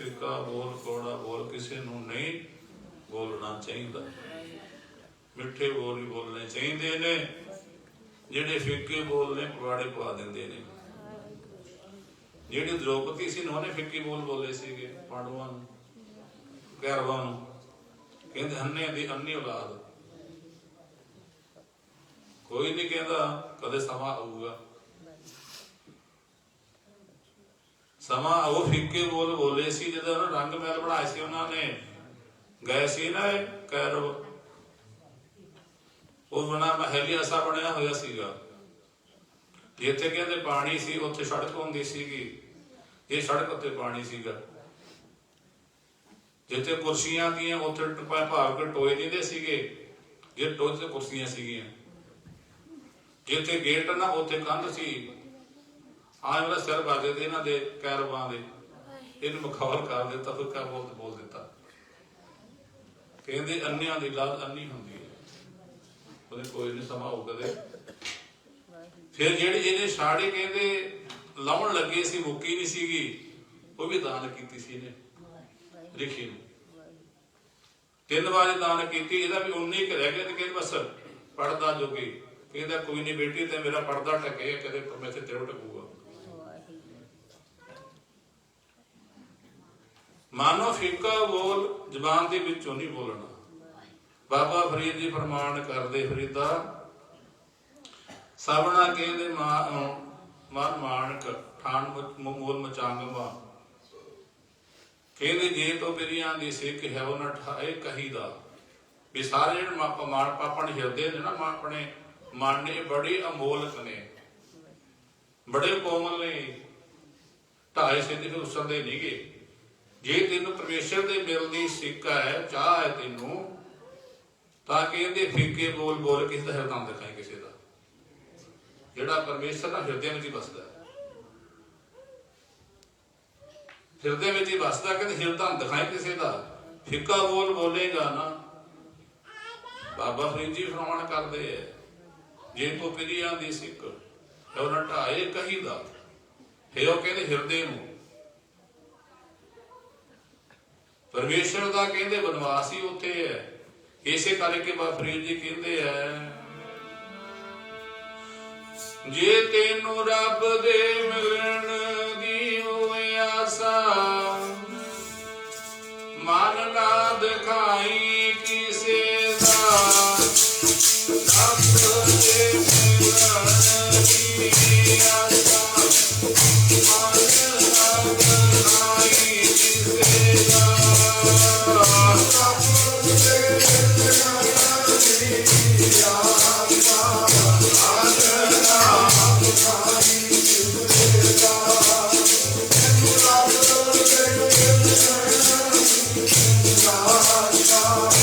ਫਿੱਕਾ ਬੋਲ ਕੌੜਾ ਬੋਲ ਕਿਸੇ ਨੂੰ ਨਹੀਂ ਬੋਲਣਾ ਚਾਹੀਦਾ। ਮਿੱਠੇ ਬੋਲ ਹੀ ਬੋਲਣੇ ਚਾਹੀਦੇ ਨੇ। ਜਿਹੜੇ ਫਿੱਕੇ ਬੋਲਨੇ ਪਵਾੜੇ ਪਵਾ ਦਿੰਦੇ ਨੇ। ਜਿਹੜੀ ਦ੍ਰੋਪਦੀ ਸੀ ਉਹਨੇ ਫਿੱਕੀ ਬੋਲ ਬੋਲੇ ਸੀਗੇ ਪਾਂਡਵਾਂ ਨੂੰ, ਕੌਰਵਾਂ ਨੂੰ, ਕਹਿੰਦੇ ਅੰਨੇ ਦੀ ਅੰਨੀ ਔਲਾਦ। ਕੋਈ ਨਹੀਂ ਕਹਿੰਦਾ ਕਦੇ ਸਮਾਂ ਆਊਗਾ, ਸਮਾਂ ਉਹ ਫਿੱਕੇ ਬੋਲ ਬੋਲੇ ਸੀ ਜਦੋਂ ਉਹਨਾਂ ਰੰਗ ਮਹਿਲ ਬਣਾਏ ਸੀ। ਉਹਨਾਂ ਨੇ ਗਏ ਸੀ ਨਾ ਕੌਰਵ, ਉਹ ਬਣਾ ਮਹਿਲੀਆ ਸਾ ਬਣਿਆ ਹੋਇਆ ਸੀਗਾ। ਜਿੱਥੇ ਕਹਿੰਦੇ ਪਾਣੀ ਸੀ ਉੱਥੇ ਸੜਕ ਹੁੰਦੀ ਸੀਗੀ, ਇਹ ਸੜਕ ਉੱਤੇ ਪਾਣੀ ਸੀਗਾ। ਜਿੱਥੇ ਕੁਰਸੀਆਂ ਦੀਆਂ ਉੱਥੇ ਭਾਵ ਕੇ ਟੋਏ ਦਿੰਦੇ ਸੀਗੇ, ਜੇ ਟੋਏ ਤੇ ਕੁਰਸੀਆਂ ਸੀਗੀਆਂ। ਜਿੱਥੇ ਗੇਟ ਨਾ ਉੱਥੇ ਕੰਧ ਸੀ। ਆਹ ਵਾਲਾ ਸਿਰ ਬਾਜੇ ਦੇ ਇਹਨਾਂ ਦੇ ਕੌਰਵਾਂ ਦੇ, ਇਹਨੂੰ ਮਖੌਲ ਕਰ ਦਿੱਤਾ, ਫਿੱਕਾ ਬੋਲ ਦਿੱਤਾ। ਕਹਿੰਦੇ ਅੰਨਿਆਂ ਦੀ ਲਾਦ ਅੰਨੀ ਹੁੰਦੀ ਹੈ, ਉਹਦੇ ਕੋਈ ਨਹੀਂ ਸਮਾਂ ਹੋਊ ਕਦੇ। ਫਿਰ ਜਿਹੜੀ ਇਹਨੇ ਸਾੜੀ ਕਹਿੰਦੇ ਲਾਉਣ ਲੱਗੇ ਸੀ, ਮੁੱਕੀ ਨਹੀਂ ਸੀਗੀ, ਉਹ ਵੀ ਦਾਨ ਕੀਤੀ ਸੀ ਇਹਨੇ ਰਿਖੀ ਨੂੰ। 3 ਵਾਰੀ ਦਾਨ ਕੀਤੀ, ਇਹਦਾ ਵੀ 19 ਰਹਿ ਗਿਆ। ਤੇ ਕਹਿੰਦੇ ਬਸ ਪੜਦਾ ਜੋਗੀ, ਕਹਿੰਦਾ ਕੋਈ ਨਹੀਂ ਬੇਟੀ ਤੇ ਮੇਰਾ ਪਰਦਾ ਢਕੇ, ਕਦੇ ਮੈਥੇ ਤੇਰੇ ਢਕੂਗਾ। ਮਾਨੋ ਫਿੱਕਾ ਬੋਲ ਜ਼ਬਾਨ ਦੇ ਵਿੱਚੋਂ ਨਹੀਂ ਬੋਲਣਾ। ਬਾਬਾ ਫਰੀਦ ਜੀ ਫਰਮਾਨ ਕਰਦੇ, ਫਰੀਦਾ ਸਭਨਾ ਕਹਿੰਦੇ ਮਨ ਮਾਨਕ ਠਾਣ ਮੂਲ ਮਚਾਂਗਵਾ। ਕਹਿੰਦੇ ਜੇ ਤੋਂ ਬਿਰਿਆਂ ਦੀ ਸਿੱਖ ਹੈ ਉਹ ਨਾ ਠਾਏ ਕਹੀਦਾ। ਵੀ ਸਾਰੇ ਜਿਹੜੇ ਆਪਣੇ ਹਿਰਦੇ ਨੇ ਨਾ ਆਪਣੇ ਮਨ ਨੇ ਬੜੇ ਅਮੋਲਕ ਨੇ, ਬੜੇ ਕੋਮਲ ਨੇ, ਢਾਏ ਸਿੱਧੇ ਫਿਰ ਉਸਰਦੇ ਨਹੀਂ ਗੇ। ਜੇ ਤੈਨੂੰ ਪਰਮੇਸ਼ਰ ਦੇ ਮਿਲ ਦੀ ਸਿੱਕਾ ਹੈ, ਚਾਹ ਹੈ ਤੈਨੂੰ, ਤਾਂ ਕਹਿੰਦੇ ਫਿੱਕੇ ਬੋਲ ਬੋਲ ਕਿਸੇ ਦਾ ਹਿਰਦਾ ਨਾ ਦਿਖਾਈ। ਕਿਸੇ ਦਾ ਜਿਹੜਾ ਪਰਮੇਸ਼ਰ ਦਾ ਹਿਰਦੇ ਵਿੱਚ ਹੀ ਵਸਦਾ, ਹਿਰਦੇ ਵਿੱਚ ਹੀ ਵਸਦਾ, ਕਹਿੰਦੇ ਹਿਰਦਾ ਨਾ ਦਿਖਾਈ ਕਿਸੇ ਦਾ। ਫਿੱਕਾ ਬੋਲ ਬੋਲੇਗਾ ਨਾ, ਬਾਬਾ ਫਰੀਦ ਜੀ ਫਰਮਾਨ ਕਰਦੇ ਹੈ, ਜੇ ਤੋ ਪਿਰੀਆਂ ਦੀ ਸਿੱਕ ਉਹ ਨਾ ਢਾਏ ਕਹੀਦਾ। ਫਿਰ ਉਹ ਕਹਿੰਦੇ ਹਿਰਦੇ ਨੂੰ ਪਰਮੇਸ਼ਰ ਦਾ ਕਹਿੰਦੇ ਬਨਵਾਸ ਹੀ ਉੱਥੇ ਹੈ। ਇਸੇ ਕਰਕੇ ਬਾਬਾ ਫਰੀਦ ਜੀ ਕਹਿੰਦੇ ਹੈ, ਜੇ ਤੈਨੂੰ ਰੱਬ ਦੇ ਮਿਲਣ ਦੀ ਹੋਵੇ ਆਸਾ, ਮਨ ਨਾ ਦਿਖਾਈ ਕਿਸੇ ਦਾ। ਰੱਬ ਦੇ ਮਿਲਣ ਦੀ ਆਸਾ, ਮਨ ਨਾ ਦਿਖਾਈ ਕਿਸੇ ਦਾ। God.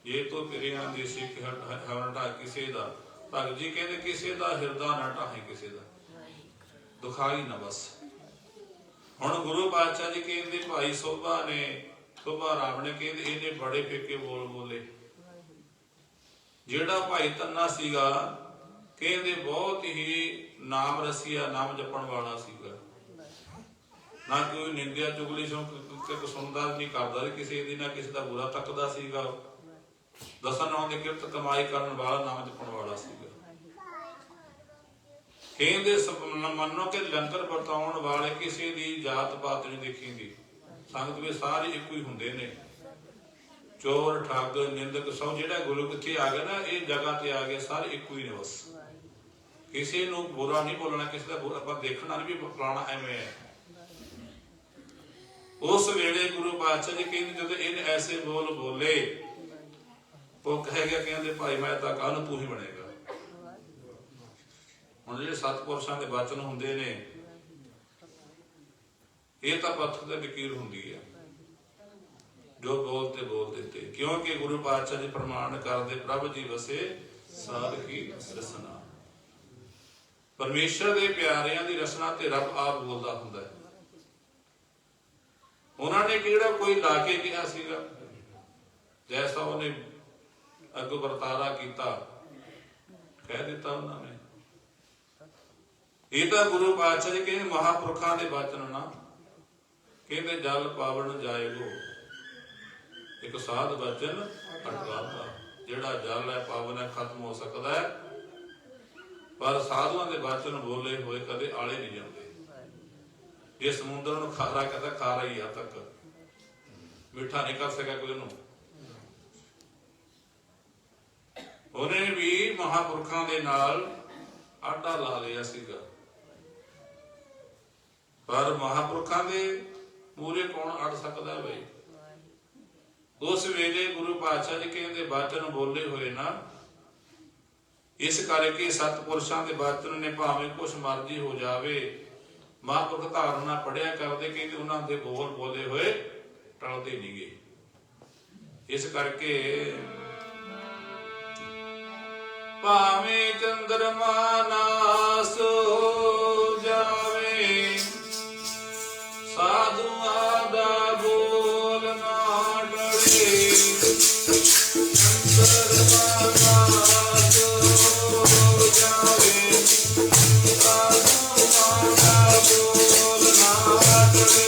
ਜੇ ਤੋ ਪਿਰਿਆਂ ਦੀ ਸਿੱਖ ਹਵਰਟਾ ਕਿਸੇ ਦਾ, ਭਗਤ ਜੀ ਕਹਿੰਦੇ ਕਿਸੇ ਦਾ ਹਿਰਦਾ ਨਾ ਢਾਹੇ, ਕਿਸੇ ਦਾ ਦੁਖਾਈ ਨਾ ਬਸ। ਹੁਣ ਗੁਰੂ ਪਾਤਸ਼ਾਹ ਜੀ ਕਹਿੰਦੇ ਭਾਈ ਸੋਭਾ ਰਾਮ ਨੇ ਕਹਿੰਦੇ ਇਹਨੇ ਬੜੇ ਪੇਕੇ ਬੋਲ ਬੋਲੇ। ਜਿਹੜਾ ਭਾਈ ਤੰਨਾ ਸੀਗਾ ਕਹਿੰਦੇ ਬਹੁਤ ਹੀ ਨਾਮ ਰਸੀਆ, ਨਾਮ ਜਪਣ ਵਾਲਾ ਸੀਗਾ, ਨਾ ਕੋਈ ਨਿੰਦਿਆ ਚੁਗਲੀ ਸੁਣਦਾ ਨਹੀਂ ਕਰਦਾ, ਕਿਸੇ ਦੀ ਨਾ ਕਿਸੇ ਦਾ ਬੁਰਾ ਤੱਕਦਾ ਸੀਗਾ, ਦਸਾਂ ਨਾਮ ਦੀ ਕਿਰਤ ਕਮਾਈ ਕਰਨ ਵਾਲਾ, ਨਾਮ ਜਪਣ ਵਾਲਾ ਸੀਗਾ। ਕਹਿੰਦੇ ਮੰਨੋ ਕਿ ਲੰਗਰ ਵਰਤਾਉਣ ਵਾਲੇ ਕਿਸੇ ਦੀ ਜਾਤ ਪਾਤ ਨਹੀਂ ਦੇਖੀਂਦੀ, ਸੰਗਤ ਵਿੱਚ ਸਾਰੇ ਇੱਕੋ ਹੀ ਹੁੰਦੇ ਨੇ। ਚੋਰ ਠੱਗ ਨਿੰਦਕ ਸਭ ਜਿਹੜਾ ਗੁਰੂ ਕਿੱਥੇ ਆ ਗਿਆ ਨਾ, ਇਹ ਜਗ੍ਹਾ ਤੇ ਆ ਗਏ, ਸਾਰੇ ਇੱਕੋ ਹੀ ਨੇ ਬਸ। ਕਿਸੇ ਨੂੰ ਬੁਰਾ ਨਹੀਂ ਬੋਲਣਾ, ਕਿਸੇ ਦਾ ਬੁਰਾ ਆਪਾਂ ਦੇਖਣਾ ਨਹੀਂ ਵੀ ਫਲਾਣਾ ਐਵੇਂ ਹੈ। ਉਸ ਵੇਲੇ ਗੁਰੂ ਪਾਤਸ਼ਾਹ ਜੀ ਕਹਿੰਦੇ ਜਦੋਂ ਇਹਨੇ ਐਸੇ ਬੋਲ ਬੋਲੇ, ਉਹ ਕਹਿ ਗਿਆ ਕਹਿੰਦੇ ਭਾਈ ਮੈਂ ਤਾਂ ਕੱਲ ਤੂੰ ਹੀ ਬਣੇਗਾ। ਹੁਣ ਜਿਹੜੇ ਸਤਿਪੁਰਸ਼ਾਂ ਦੇ ਬਚਨ ਹੁੰਦੇ ਨੇ, ਇਹ ਤਾਂ ਪੱਥਰ ਤੇ ਲਕੀਰ ਹੁੰਦੀ ਹੈ, ਜੋ ਬੋਲ ਦਿੱਤੇ, ਕਿਉਂਕਿ ਗੁਰੂ ਪਾਤਸ਼ਾਹ ਜੀ ਪ੍ਰਮਾਣ ਕਰਦੇ ਪ੍ਰਭ ਜੀ ਵਸੇ ਸਾਧ ਕੀ ਰਸਨਾ। ਪਰਮੇਸ਼ਰ ਦੇ ਪਿਆਰਿਆਂ ਦੀ ਰਸਨਾ ਤੇ ਰੱਬ ਆਪ ਬੋਲਦਾ ਹੁੰਦਾ ਹੈ। ਉਹਨਾਂ ਨੇ ਕਿਹੜਾ ਕੋਈ ਲਾ ਕੇ ਕਿਹਾ ਸੀਗਾ, ਜੈਸਾ ਉਹਨੇ ਅੱਗੋਂ ਵਰਤਾਰਾ ਕੀਤਾ ਕਹਿ ਦਿੱਤਾ ਉਹਨਾਂ ਨੇ। ਇਹ ਤਾਂ ਗੁਰੂ ਪਾਤਸ਼ਾਹ ਜੀ ਕਹਿੰਦੇ ਮਹਾਂਪੁਰਖਾਂ ਦੇ ਬਚਨ ਨਾ, ਕਹਿੰਦੇ ਜਲ ਪਾਵਨ ਜਾਏਗੋ ਇੱਕ ਸਾਧ ਬਚਨ ਅਟਕਾਤਾ। ਜਿਹੜਾ ਜਲ ਹੈ ਪਾਵਨ ਹੈ, ਖਤਮ ਹੋ ਸਕਦਾ ਹੈ, ਪਰ ਸਾਧੂਆਂ ਦੇ ਬਚਨ ਬੋਲੇ ਹੋਏ ਕਦੇ ਆਲੇ ਨਹੀਂ ਜਾਂਦੇ। ਜੇ ਸਮੁੰਦਰ ਨੂੰ ਖਾਰਾ ਕਹਿੰਦਾ ਖਾਰਾ ਹੀ ਆ, ਤੱਕ ਮਿੱਠਾ ਨਹੀਂ ਕਰ ਸਕਿਆ ਕੋਈ ਉਹਨੂੰ। ਉਹਨੇ ਵੀ ਮਹਾਂਪੁਰਖਾਂ ਦੇ ਨਾਲ ਆਡਾ ਲਾ ਲਿਆ ਸੀਗਾ, ਪਰ ਮਹਾਂਪੁਰਖਾਂ ਦੇ ਮੂਹਰੇ ਕੌਣ ਅੜ ਸਕਦਾ ਬਈ। ਉਸ ਵੇਲੇ ਗੁਰੂ ਪਾਤਸ਼ਾਹ ਜੀ ਕਹਿੰਦੇ ਬਚਨ ਬੋਲੇ ਹੋਏ ਨਾ, ਇਸ ਕਰਕੇ ਸਤਿਪੁਰਸ਼ਾਂ ਦੇ ਬਚਨ ਨੇ ਭਾਵੇਂ ਕੁਛ ਮਰਜ਼ੀ ਹੋ ਜਾਵੇ, ਮਹਾਂਪੁਰਖ ਧਾਰਨਾ ਪੜਿਆ ਕਰਦੇ, ਕਹਿੰਦੇ ਉਹਨਾਂ ਦੇ ਬੋਲ ਬੋਲੇ ਹੋਏ ਟਲਦੇ ਨਹੀਂ ਗਏ। ਇਸ ਕਰਕੇ ਭਾਵੇਂ ਚੰਦਰਮਾ ਨਾਸ ਜਾਵੇ, ਸਾਧੂਆਂ ਦਾ ਬੋਲ ਨਾ ਟਲੇ। ਚੰਦਰਮਾ ਨਾਸ ਜਾਵੇ, ਸਾਧੂਆਂ ਦਾ ਬੋਲ ਨਾ ਟਲੇ।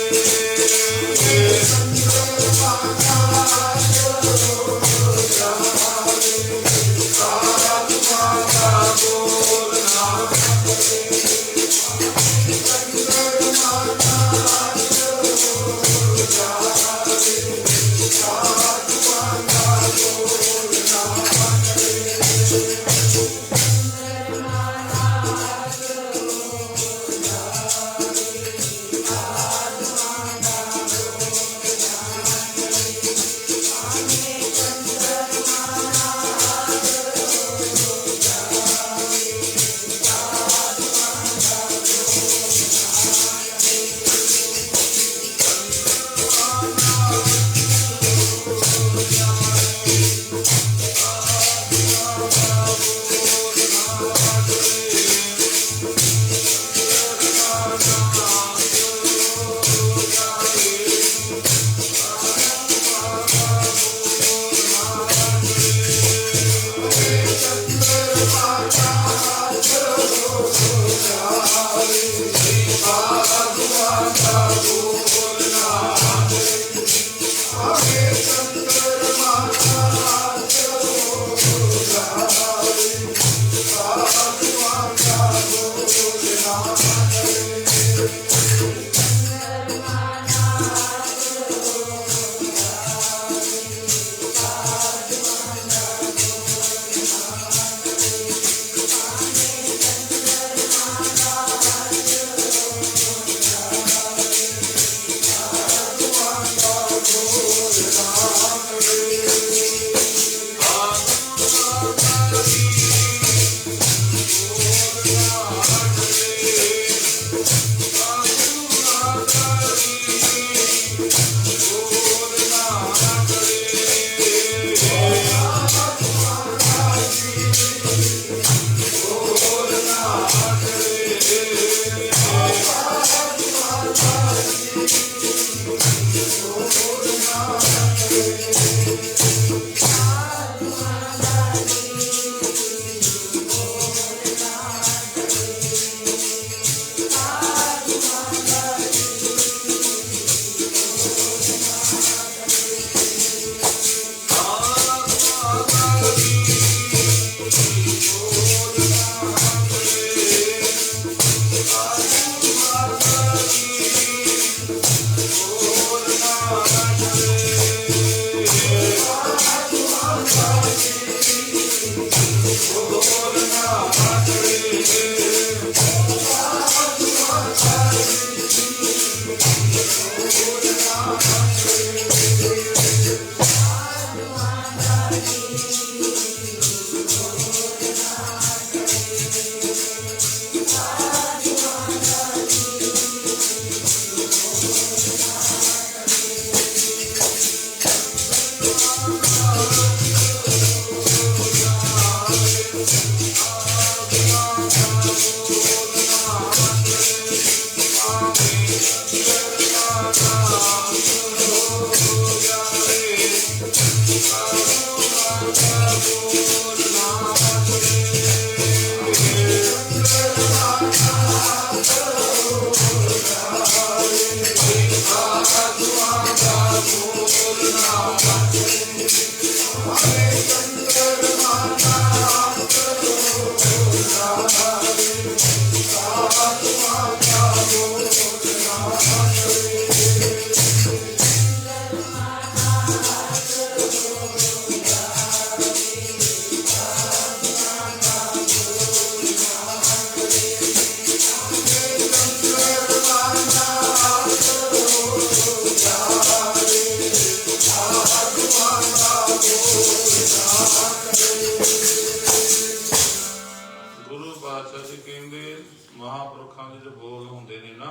ਮਹਾਂਪੁਰਖਾਂ ਦੇ ਜੋ ਬੋਲ ਹੁੰਦੇ ਨੇ ਨਾ,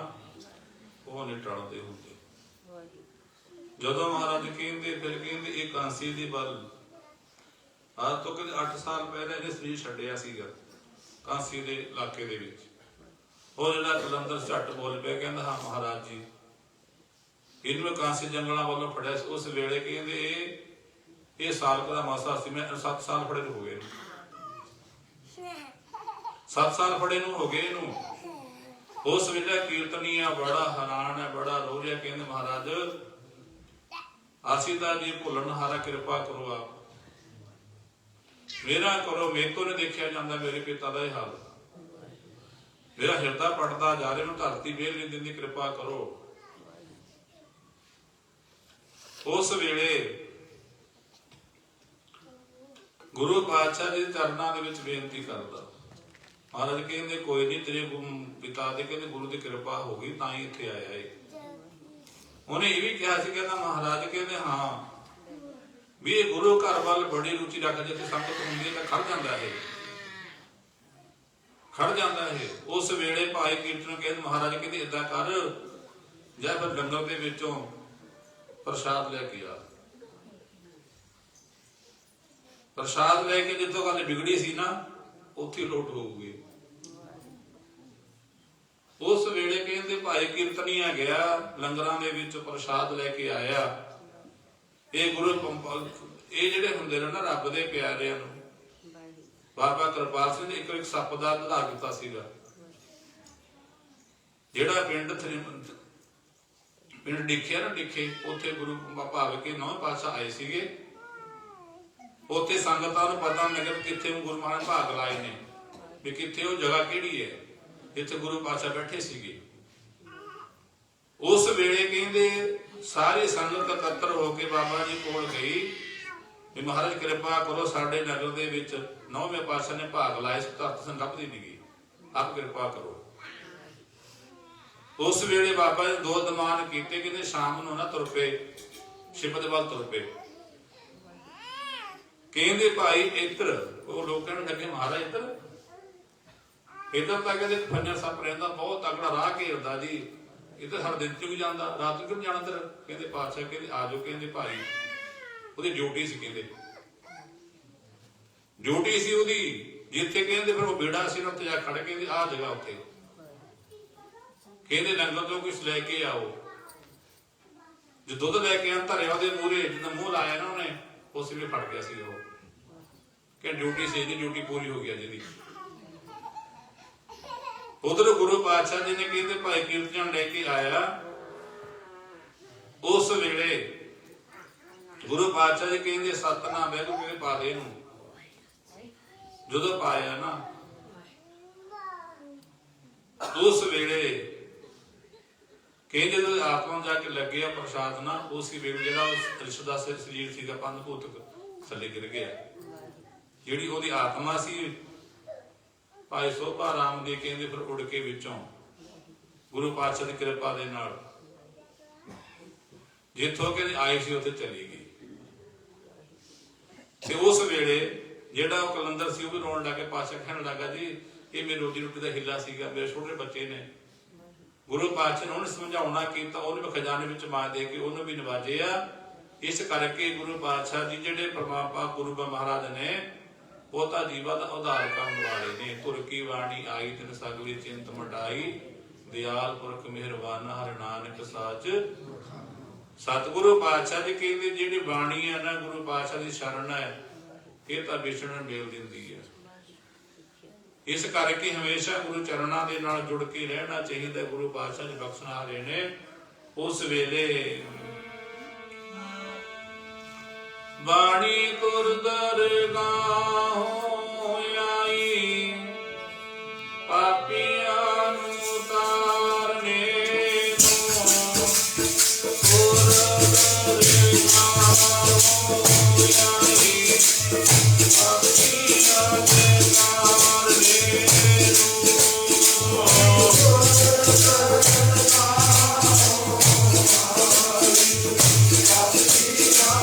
ਉਹ ਨਹੀਂ ਟਲਦੇ ਹੁੰਦੇ। ਜਦੋਂ ਮਹਾਰਾਜ ਕਹਿੰਦੇ, ਫਿਰ ਕਹਿੰਦੇ ਇਹ ਕਾਂਸੀ ਦੀ ਬਲ ਅੱਜ ਤੋਂ ਕਹਿੰਦੇ 8 ਸਾਲ ਪਹਿਲਾਂ ਇਹਨੇ ਸਰੀਰ ਛੱਡਿਆ ਸੀਗਾ ਕਾਂਸੀ ਦੇ ਇਲਾਕੇ ਦੇ ਵਿੱਚ। ਉਹ ਜਿਹੜਾ ਕਲੰਦਰ ਝੱਟ ਬੋਲ ਪਿਆ, ਕਹਿੰਦਾ ਹਾਂ ਮਹਾਰਾਜ ਜੀ, ਇਹਨੂੰ ਕਾਂਸੀ ਜੰਗਲਾਂ ਵੱਲੋਂ ਫੜਿਆ ਸੀ। ਉਸ ਵੇਲੇ ਕਹਿੰਦੇ ਇਹ ਸਾਲ ਦਾ ਮਾਸਾ ਸੀ, ਮੈਂ 7 ਸਾਲ ਫੜੇ ਨੂੰ ਹੋ ਗਏ, 7 ਸਾਲ ਫੜੇ ਨੂੰ ਹੋ ਗਏ ਇਹਨੂੰ। ਉਸ ਵੇਲੇ ਕੀਰਤਨੀਆ ਬੜਾ ਹੈਰਾਨ ਹੈ, ਬੜਾ ਰੋ ਰਿਹਾ, ਕਹਿੰਦੇ ਮਹਾਰਾਜ ਅਸੀਂ ਤਾਂ ਜੀ ਭੁੱਲਣ ਹਾਰਾ, ਕਿਰਪਾ ਕਰੋ ਆਪ, ਮੇਰਾ ਕਰੋ, ਮੇਰੇ ਤੋਂ ਨਹੀਂ ਦੇਖਿਆ ਜਾਂਦਾ ਮੇਰੇ ਪਿਤਾ ਦਾ ਇਹ ਹਾਲ, ਮੇਰਾ ਹਿਰਦਾ ਪੜਦਾ ਜਾ ਰਿਹਾ, ਨੂੰ ਧਰਤੀ ਵੇਲ ਨਹੀਂ ਦਿੰਦੀ, ਕਿਰਪਾ ਕਰੋ। ਉਸ ਵੇਲੇ ਗੁਰੂ ਪਾਤਸ਼ਾਹ ਜੀ ਦੇ ਚਰਨਾਂ ਦੇ ਵਿੱਚ ਬੇਨਤੀ ਕਰਦਾ। ਮਹਾਰਾਜ ਕਹਿੰਦੇ ਕੋਈ ਨਹੀਂ, ਤੇਰੇ ਪਿਤਾ ਦੇ ਕਹਿੰਦੇ ਗੁਰੂ ਦੀ ਕਿਰਪਾ ਹੋ ਗਈ ਤਾਂ ਹੀ ਇੱਥੇ ਆਇਆ ਏ। ਉਹਨੇ ਇਹ ਵੀ ਕਿਹਾ ਸੀ, ਕਹਿੰਦਾ ਮਹਾਰਾਜ ਕਹਿੰਦੇ ਹਾਂ ਵੀ ਇਹ ਗੁਰੂ ਘਰ ਵੱਲ ਬੜੀ ਰੁਚੀ ਰੱਖਦਾ, ਜਿੱਥੇ ਸੰਗਤ ਹੁੰਦੀ ਹੈ ਤਾਂ ਖੜ ਜਾਂਦਾ ਇਹ, ਖੜ ਜਾਂਦਾ ਇਹ। ਉਸ ਵੇਲੇ ਭਾਈ ਕੀਰਤਨ ਕਹਿੰਦੇ ਮਹਾਰਾਜ ਕਹਿੰਦੇ ਏਦਾਂ ਕਰ, ਜਾਂ ਫਿਰ ਲੰਗਰ ਦੇ ਵਿੱਚੋਂ ਪ੍ਰਸ਼ਾਦ ਲੈ ਕੇ ਆ। ਪ੍ਰਸ਼ਾਦ ਲੈ ਕੇ ਜਿੱਥੋਂ ਗੱਲ ਵਿਗੜੀ ਸੀ ਨਾ ਉੱਥੇ ਲੋਟ ਹੋਊਗੀ। ਉਸ ਵੇਲੇ ਕਹਿੰਦੇ ਭਾਈ ਕੀਰਤਨੀਆ ਗਿਆ, ਲੰਗਰਾਂ ਦੇ ਵਿੱਚ ਪ੍ਰਸ਼ਾਦ ਲੈ ਕੇ ਆਇਆ। ਇਹ ਗੁਰੂ ਇਹ ਜਿਹੜੇ ਹੁੰਦੇ ਨੇ ਨਾ ਰੱਬ ਦੇ ਪਿਆਰਿਆਂ ਨੂੰ, ਬਾਬਾ ਕਿਰਪਾਲ ਸਿੰਘ ਨੇ ਇੱਕ ਸੱਪ ਦਾ ਧੜਾ ਕੀਤਾ ਸੀਗਾ। ਜਿਹੜਾ ਪਿੰਡ ਡਿੱਖਿਆ ਨਾ, ਡਿੱਖੇ ਉੱਥੇ ਗੁਰੂ ਭਾਵੇਂ ਕਿ 9ਵੇਂ ਪਾਤਸ਼ਾਹ ਆਏ ਸੀਗੇ। ਉੱਥੇ ਸੰਗਤਾਂ ਨੂੰ ਪਤਾ ਨਹੀਂ ਲੱਗਿਆ ਕਿੱਥੇ ਗੁਰੂ ਮਹਾਰਾਜ ਭਾਗ ਲਾਏ ਨੇ, ਵੀ ਕਿੱਥੇ ਉਹ ਜਗ੍ਹਾ ਕਿਹੜੀ ਹੈ ਜਿੱਥੇ ਗੁਰੂ ਪਾਤਸ਼ਾਹ ਬੈਠੇ ਸੀਗੇ। ਉਸ ਵੇਲੇ ਕਹਿੰਦੇ ਸਾਰੀ ਸੰਗਤ ਇਕੱਤਰ ਹੋ ਕੇ ਬਾਬਾ ਜੀ ਕੋਲ ਗਈ ਵੀ ਮਹਾਰਾਜ ਕਿਰਪਾ ਕਰੋ, ਸਾਡੇ ਨਗਰ ਦੇ ਵਿੱਚ 9ਵੇਂ ਪਾਤਸ਼ਾਹ ਨੇ ਭਾਗ ਲਾਏ, ਧਰਤ ਸਿੰਘ ਲੱਭਦੀ ਨਹੀਂ ਗਈ, ਆਪ ਕਿਰਪਾ ਕਰੋ। ਉਸ ਵੇਲੇ ਬਾਬਾ ਜੀ 2 ਦਮਾਨ ਕੀਤੇ, ਕਹਿੰਦੇ ਸ਼ਾਮ ਨੂੰ ਨਾ ਤੁਰ ਪਏ, ਸ਼ਿਵ ਦੇ ਵੱਲ ਤੁਰ ਪਏ। ਕਹਿੰਦੇ ਭਾਈ ਇੱਧਰ, ਉਹ ਲੋਕਾਂ ਨੂੰ ਲੱਗੇ ਮਹਾਰਾਜ ਇੱਧਰ ਤਾਂ ਕਹਿੰਦੇ ਫੰਨਿਆ ਸੱਪ ਰਹਿੰਦਾ, ਬਹੁਤ ਤਕੜਾ ਰਾਹ ਘੇਰਦਾ ਜੀ, ਇੱਧਰ ਹਰ ਦਿਨ ਚ ਵੀ ਜਾਂਦਾ, ਰਾਤ ਨੂੰ ਕਿਉਂ ਜਾਣਾ ਇੱਧਰ? ਕਹਿੰਦੇ ਪਾਤਸ਼ਾਹ ਕਹਿੰਦੇ ਆ ਜਾਓ। ਕਹਿੰਦੇ ਭਾਈ ਉਹਦੀ ਡਿਊਟੀ ਸੀ, ਕਹਿੰਦੇ ਡਿਊਟੀ ਸੀ ਉਹਦੀ, ਜਿੱਥੇ ਕਹਿੰਦੇ ਫਿਰ ਉਹ ਬੇੜਾ ਸੀ ਨਾ ਉੱਥੇ ਜਾ ਖੜ, ਕਹਿੰਦੇ ਆਹ ਜਗ੍ਹਾ ਉੱਥੇ, ਕਹਿੰਦੇ ਲੰਗਰ ਤੋਂ ਕੁਛ ਲੈ ਕੇ ਆਓ। ਜੋ ਦੁੱਧ ਲੈ ਕੇ ਆਂ ਧਰਿਆ ਉਹਦੇ ਮੂਹਰੇ, ਜਦੋਂ ਮੂੰਹ ਲਾਇਆ ਨਾ ਉਹਨੇ, ਉਸ ਵੇਲੇ ਫੜ ਗਿਆ ਸੀ ਉਹ, ਕਿ ਡਿਊਟੀ ਸੀ, ਇਹਦੀ ਡਿਊਟੀ ਪੂਰੀ ਹੋ ਗਈ ਜਿਹਦੀ। ਉਧਰ ਗੁਰੂ ਪਾਤਸ਼ਾਹ ਜੀ ਨੇ ਕਹਿੰਦੇ ਭਾਈ ਕੀਰਤਨ ਲੈ ਕੇ ਆਇਆ। ਉਸ ਵੇਲੇ ਗੁਰੂ ਪਾਤਸ਼ਾਹ ਜੀ ਕਹਿੰਦੇ ਸਤਨਾਮ ਵਾਹਿਗੁਰੂ ਕਹਿੰਦੇ ਪਾ ਦੇ ਇਹਨੂੰ। ਜਦੋਂ ਪਾਇਆ ਨਾ ਉਸ ਵੇਲੇ ਕਹਿੰਦੇ ਜਦੋਂ ਆਤਮਾ ਜਾ ਕੇ ਲੱਗਿਆ ਪ੍ਰਸ਼ਾਦ ਨਾ, ਉਸੇ ਵੇਲੇ ਜਿਹੜਾ ਉਸ ਰਿਸ਼ਦਾ ਸਰੀਰ ਸੀਗਾ ਪੰਜ ਭੂਤਕ ਥੱਲੇ ਗਿਰ ਗਿਆ। ਜਿਹੜੀ ਉਹਦੀ ਆਤਮਾ ਸੀ ਭਾਈ ਸੋਭਾ ਰਾਮ ਦੇ ਕਹਿੰਦੇ ਫਿਰ ਉੜ ਕੇ ਵਿੱਚੋਂ ਗੁਰੂ ਪਾਤਸ਼ਾਹ ਦੀ ਕਿਰਪਾ ਦੇ ਨਾਲ ਜਿੱਥੋਂ ਕਹਿੰਦੇ ਆਈ ਸੀ ਉੱਥੇ ਚਲੀ ਗਈ। ਤੇ ਉਸ ਵੇਲੇ ਜਿਹੜਾ ਉਹ ਕਲੰਦਰ ਸੀ ਉਹ ਵੀ ਰੋਣ ਲੱਗੇ। ਪਾਤਸ਼ਾਹ ਕਹਿਣ ਲੱਗਾ ਜੀ ਇਹ ਮੇਰੀ ਰੋਟੀ ਰੋਟੀ ਦਾ ਹਿੱਲਾ ਸੀਗਾ, ਮੇਰੇ ਛੋਟੇ ਬੱਚੇ ਨੇ। ਗੁਰੂ ਪਾਤਸ਼ਾਹ ਨੇ ਉਹਨੂੰ ਸਮਝਾਉਣਾ ਕੀਤਾ, ਉਹਨੂੰ ਵੀ ਖਜ਼ਾਨੇ ਵਿੱਚ ਮਾਰ ਦੇ ਕੇ ਉਹਨੂੰ ਵੀ ਨਵਾਜਿਆ। ਇਸ ਕਰਕੇ ਗੁਰੂ ਪਾਤਸ਼ਾਹ ਜੀ ਜਿਹੜੇ ਪਰਮਾਤਮਾ ਗੁਰੂ ਮਹਾਰਾਜ ਨੇ ਉਹ ਤਾਂ ਜੀਵਾਂ ਦਾ ਉਧਾਰ ਕਰਨ ਵਾਲੇ ਨੇ। ਤੁਰ ਕੀ ਬਾਣੀ ਆਈ ਤਿਨ ਸਗਲੀ ਚਿੰਤ ਮਟਾਈ, ਦਿਆਲ ਪੁਰਖ ਮਿਹਰਬਾਨ ਹਰਿ ਨਾਨਕ ਸਾਚ। ਸਤਿਗੁਰੂ ਪਾਤਸ਼ਾਹ ਜੀ ਕਹਿੰਦੇ ਜਿਹੜੀ ਬਾਣੀ ਹੈ ਨਾ ਗੁਰੂ ਪਾਤਸ਼ਾਹ ਦੀ ਸ਼ਰਨ ਹੈ, ਇਹ ਤਾਂ ਵਿਛੜਨ ਮੇਲ ਦਿੰਦੀ ਹੈ। ਇਸ ਕਰਕੇ ਹਮੇਸ਼ਾ ਗੁਰੂ ਚਰਨਾਂ ਦੇ ਨਾਲ ਜੁੜ ਕੇ ਰਹਿਣਾ ਚਾਹੀਦਾ। ਗੁਰੂ ਪਾਤਸ਼ਾਹ ਜੀ ਬਖਸ਼ਣਹਾਰੇ ਨੇ। ਉਸ ਵੇਲੇ ਬਾਣੀ ਤੁਰ ਦਰਗਾਹੋਂ ਆਈ, ਪਾਪੀਆਂ ਨੂੰ ਤਾਰਨੇ ਨੂੰ। ਤੁਰ ਦਰਗਾਹੋਂ ਆਈ, ਪਾਪੀਆਂ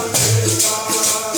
ਦੇ ਤਾਰਨੇ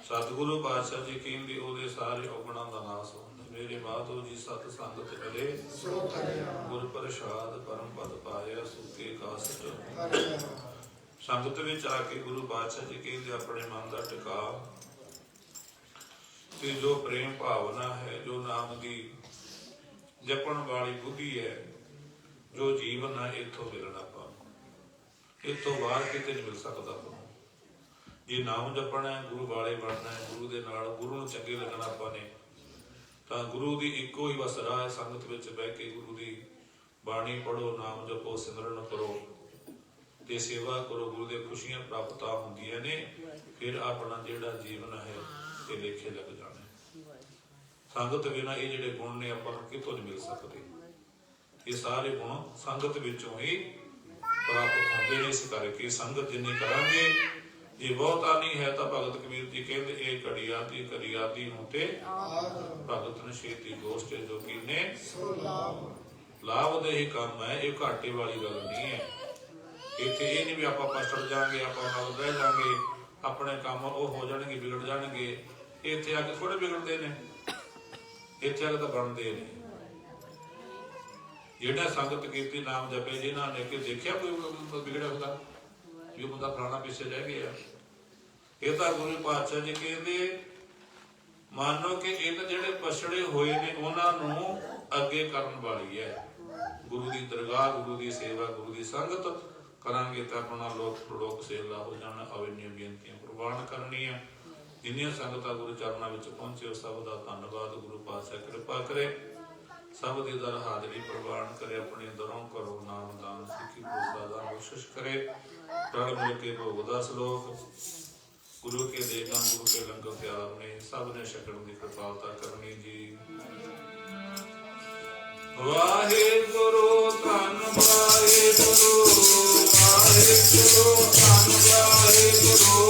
सतगुरु पातशाह जी कहते ਉਹਦੇ ਸਾਰੇ ਔਗਣਾਂ ਦਾ ਨਾਸ ਹੁੰਦਾ। ਮੇਰੇ ਮਾਧੋ ਜੀ ਸਤ ਸੰਗਤ ਮਿਲੇ ਗੁਰ ਪ੍ਰਸਾਦ ਪਰਮ ਪਦ ਪਾਇਆ ਸੁਖੇ ਕਾਸਟ। ਸੰਗਤ ਵਿੱਚ ਆ ਕੇ ਗੁਰੂ ਪਾਤਸ਼ਾਹ ਜੀ ਕਹਿੰਦੇ ਆਪਣੇ ਮਨ ਦਾ ਟਿਕਾ ਤੇ ਜੋ ਪ੍ਰੇਮ ਭਾਵਨਾ ਹੈ, ਜੋ ਨਾਮ ਦੀ ਜਪਣ ਵਾਲੀ ਬੁੱਧੀ ਹੈ, ਜੋ ਜੀਵਨ ਹੈ, ਇੱਥੋਂ ਮਿਲਣਾ ਆਪਾਂ ਇੱਥੋਂ ਬਾਹਰ ਕਿਤੇ ਨਹੀਂ ਮਿਲ ਸਕਦਾ। ਜੇ ਨਾਮ ਜਪਣਾ ਹੈ, ਗੁਰੂ ਵਾਲੇ ਬਣਨਾ ਹੈ, ਗੁਰੂ ਦੇ ਨਾਲ ਗੁਰੂ ਨੂੰ ਚੰਗੇ ਲੱਗਣਾ ਆਪਾਂ ਨੇ, ਤਾਂ ਗੁਰੂ ਦੀ ਇੱਕੋ ਹੀ ਬਸ ਰਾਹ ਹੈ, ਸੰਗਤ ਵਿੱਚ ਬਹਿ ਕੇ ਗੁਰੂ ਦੀ ਬਾਣੀ ਪੜ੍ਹੋ, ਨਾਮ ਜਪੋ, ਸਿਮਰਨ ਕਰੋ ਤੇ ਸੇਵਾ ਕਰੋ। ਗੁਰੂ ਦੇ ਖੁਸ਼ੀਆਂ ਪ੍ਰਾਪਤ ਹੁੰਦੀਆਂ ਨੇ, ਫਿਰ ਆਪਣਾ ਜਿਹੜਾ ਜੀਵਨ ਹੈ ਇਹ ਲੇਖੇ ਲੱਗ ਜਾਣਾ। ਸੰਗਤ ਬਿਨਾਂ ਇਹ ਜਿਹੜੇ ਗੁਣ ਨੇ ਆਪਾਂ ਨੂੰ ਕਿਤੋਂ ਨਹੀਂ ਮਿਲ ਸਕਦੇ। ਇਹ ਸਾਰੇ ਗੁਣ ਸੰਗਤ ਵਿੱਚੋਂ ਹੀ ਪ੍ਰਾਪਤ ਹੁੰਦੇ ਨੇ। ਇਸ ਕਰਕੇ ਸੰਗਤ ਜਿੰਨੀ ਕਰਾਂਗੇ, ਜੇ ਬਹੁਤਾ ਨਹੀਂ ਹੈ ਤਾਂ ਭਗਤ ਕਬੀਰ ਜੀ ਕਹਿੰਦੇ ਇਹ ਘੜੀ ਆਦੀ ਨੂੰ ਤੇ ਭਗਤ ਨਸ਼ੇਤੀ ਗੋਸ਼ਟ ਜੋ ਕੀਨੇ ਲਾਭ ਦੇ ਹੀ ਕੰਮ ਹੈ। ਇਹ ਘਾਟੇ ਵਾਲੀ ਗੱਲ ਨਹੀਂ ਹੈ। ਇੱਥੇ ਇਹ ਨਹੀਂ ਵੀ ਆਪਾਂ ਪਸੜ ਜਾਾਂਗੇ, ਆਪਾਂ ਨਾਲ ਰਹਿ ਜਾਾਂਗੇ, ਆਪਣੇ ਕੰਮ ਉਹ ਹੋ ਜਾਣਗੇ, ਵਿਗੜ ਜਾਣਗੇ। ਇੱਥੇ ਆ ਕੇ ਥੋੜੇ ਵਿਗੜਦੇ ਨੇ, ਇੱਥੇ ਆ ਕੇ ਤਾਂ ਬਣਦੇ ਨੇ। ਜਿਹੜਾ ਸੰਗਤ ਕੀਤੀ, ਨਾਮ ਜਪੇ, ਜਿਨ੍ਹਾਂ ਨੇ ਕਿ ਦੇਖਿਆ ਕੋਈ ਵਿਗੜਿਆ ਹੁੰਦਾ ਜੋ ਬੰਦਾ ਫਲਾਣਾ ਪਿੱਛੇ ਰਹਿ ਗਿਆ। ਇਹ ਤਾਂ ਗੁਰੂ ਪਾਤਸ਼ਾਹ ਜੀ ਕਹਿੰਦੇ ਮੰਨੋ ਕਿ ਇਹ ਤਾਂ ਜਿਹੜੇ ਪਛੜੇ ਹੋਏ ਨੇ ਉਹਨਾਂ ਨੂੰ ਅੱਗੇ ਕਰਨ ਵਾਲੀ ਹੈ। ਗੁਰੂ ਦੀ ਦਰਗਾਹ, ਗੁਰੂ ਦੀ ਸੇਵਾ, ਗੁਰੂ ਦੀ ਸੰਗਤ ਕਰਾਂਗੇ ਤਾਂ ਆਪਣਾ ਲੋਕ ਸੇਵਾ ਹੋ ਜਾਣਾ। ਅਵਿੰਨੀਆਂ ਬੇਨਤੀਆਂ ਪ੍ਰਵਾਨ ਕਰਨੀਆਂ। ਜਿੰਨੀਆਂ ਸੰਗਤਾਂ ਗੁਰੂ ਚਰਨਾਂ ਵਿੱਚ ਪਹੁੰਚੇ ਸਭ ਦਾ ਧੰਨਵਾਦ। ਗੁਰੂ ਪਾਤਸ਼ਾਹ ਕਿਰਪਾ ਕਰੇ, ਸਭ ਦੇ ਦਰ ਹਾਜ਼ਰੀ ਪ੍ਰਵਾਨ ਕਰੇ, ਆਪਣੇ ਦਰੋਂ ਕਰੋ ਨਾਮ ਦਾਨ, ਸਿੱਖੀ ਪ੍ਰਸਾਦਾਂ ਬਖਸ਼ਿਸ਼ ਕਰੇ। ਰਲ ਮਿਲ ਕੇ ਭੋਗ ਦਾ ਸਲੋਕ ਗੁਰੂ ਕੇ ਦੇਗਾ, ਗੁਰੂ ਕੇ ਲੰਗਰ ਪਿਆਰ ਨੇ, ਸਭ ਨੇ ਛਕਣ ਦੀ ਕਿਰਪਾਲਤਾ ਕਰਨੀ ਜੀ। ਵਾਹਿਗੁਰੂ ਧੰਨ ਵਾਹਿਗੁਰੂ, ਵਾਹਿਗੁਰੂ ਧੰਨ ਵਾਹਿਗੁਰੂ।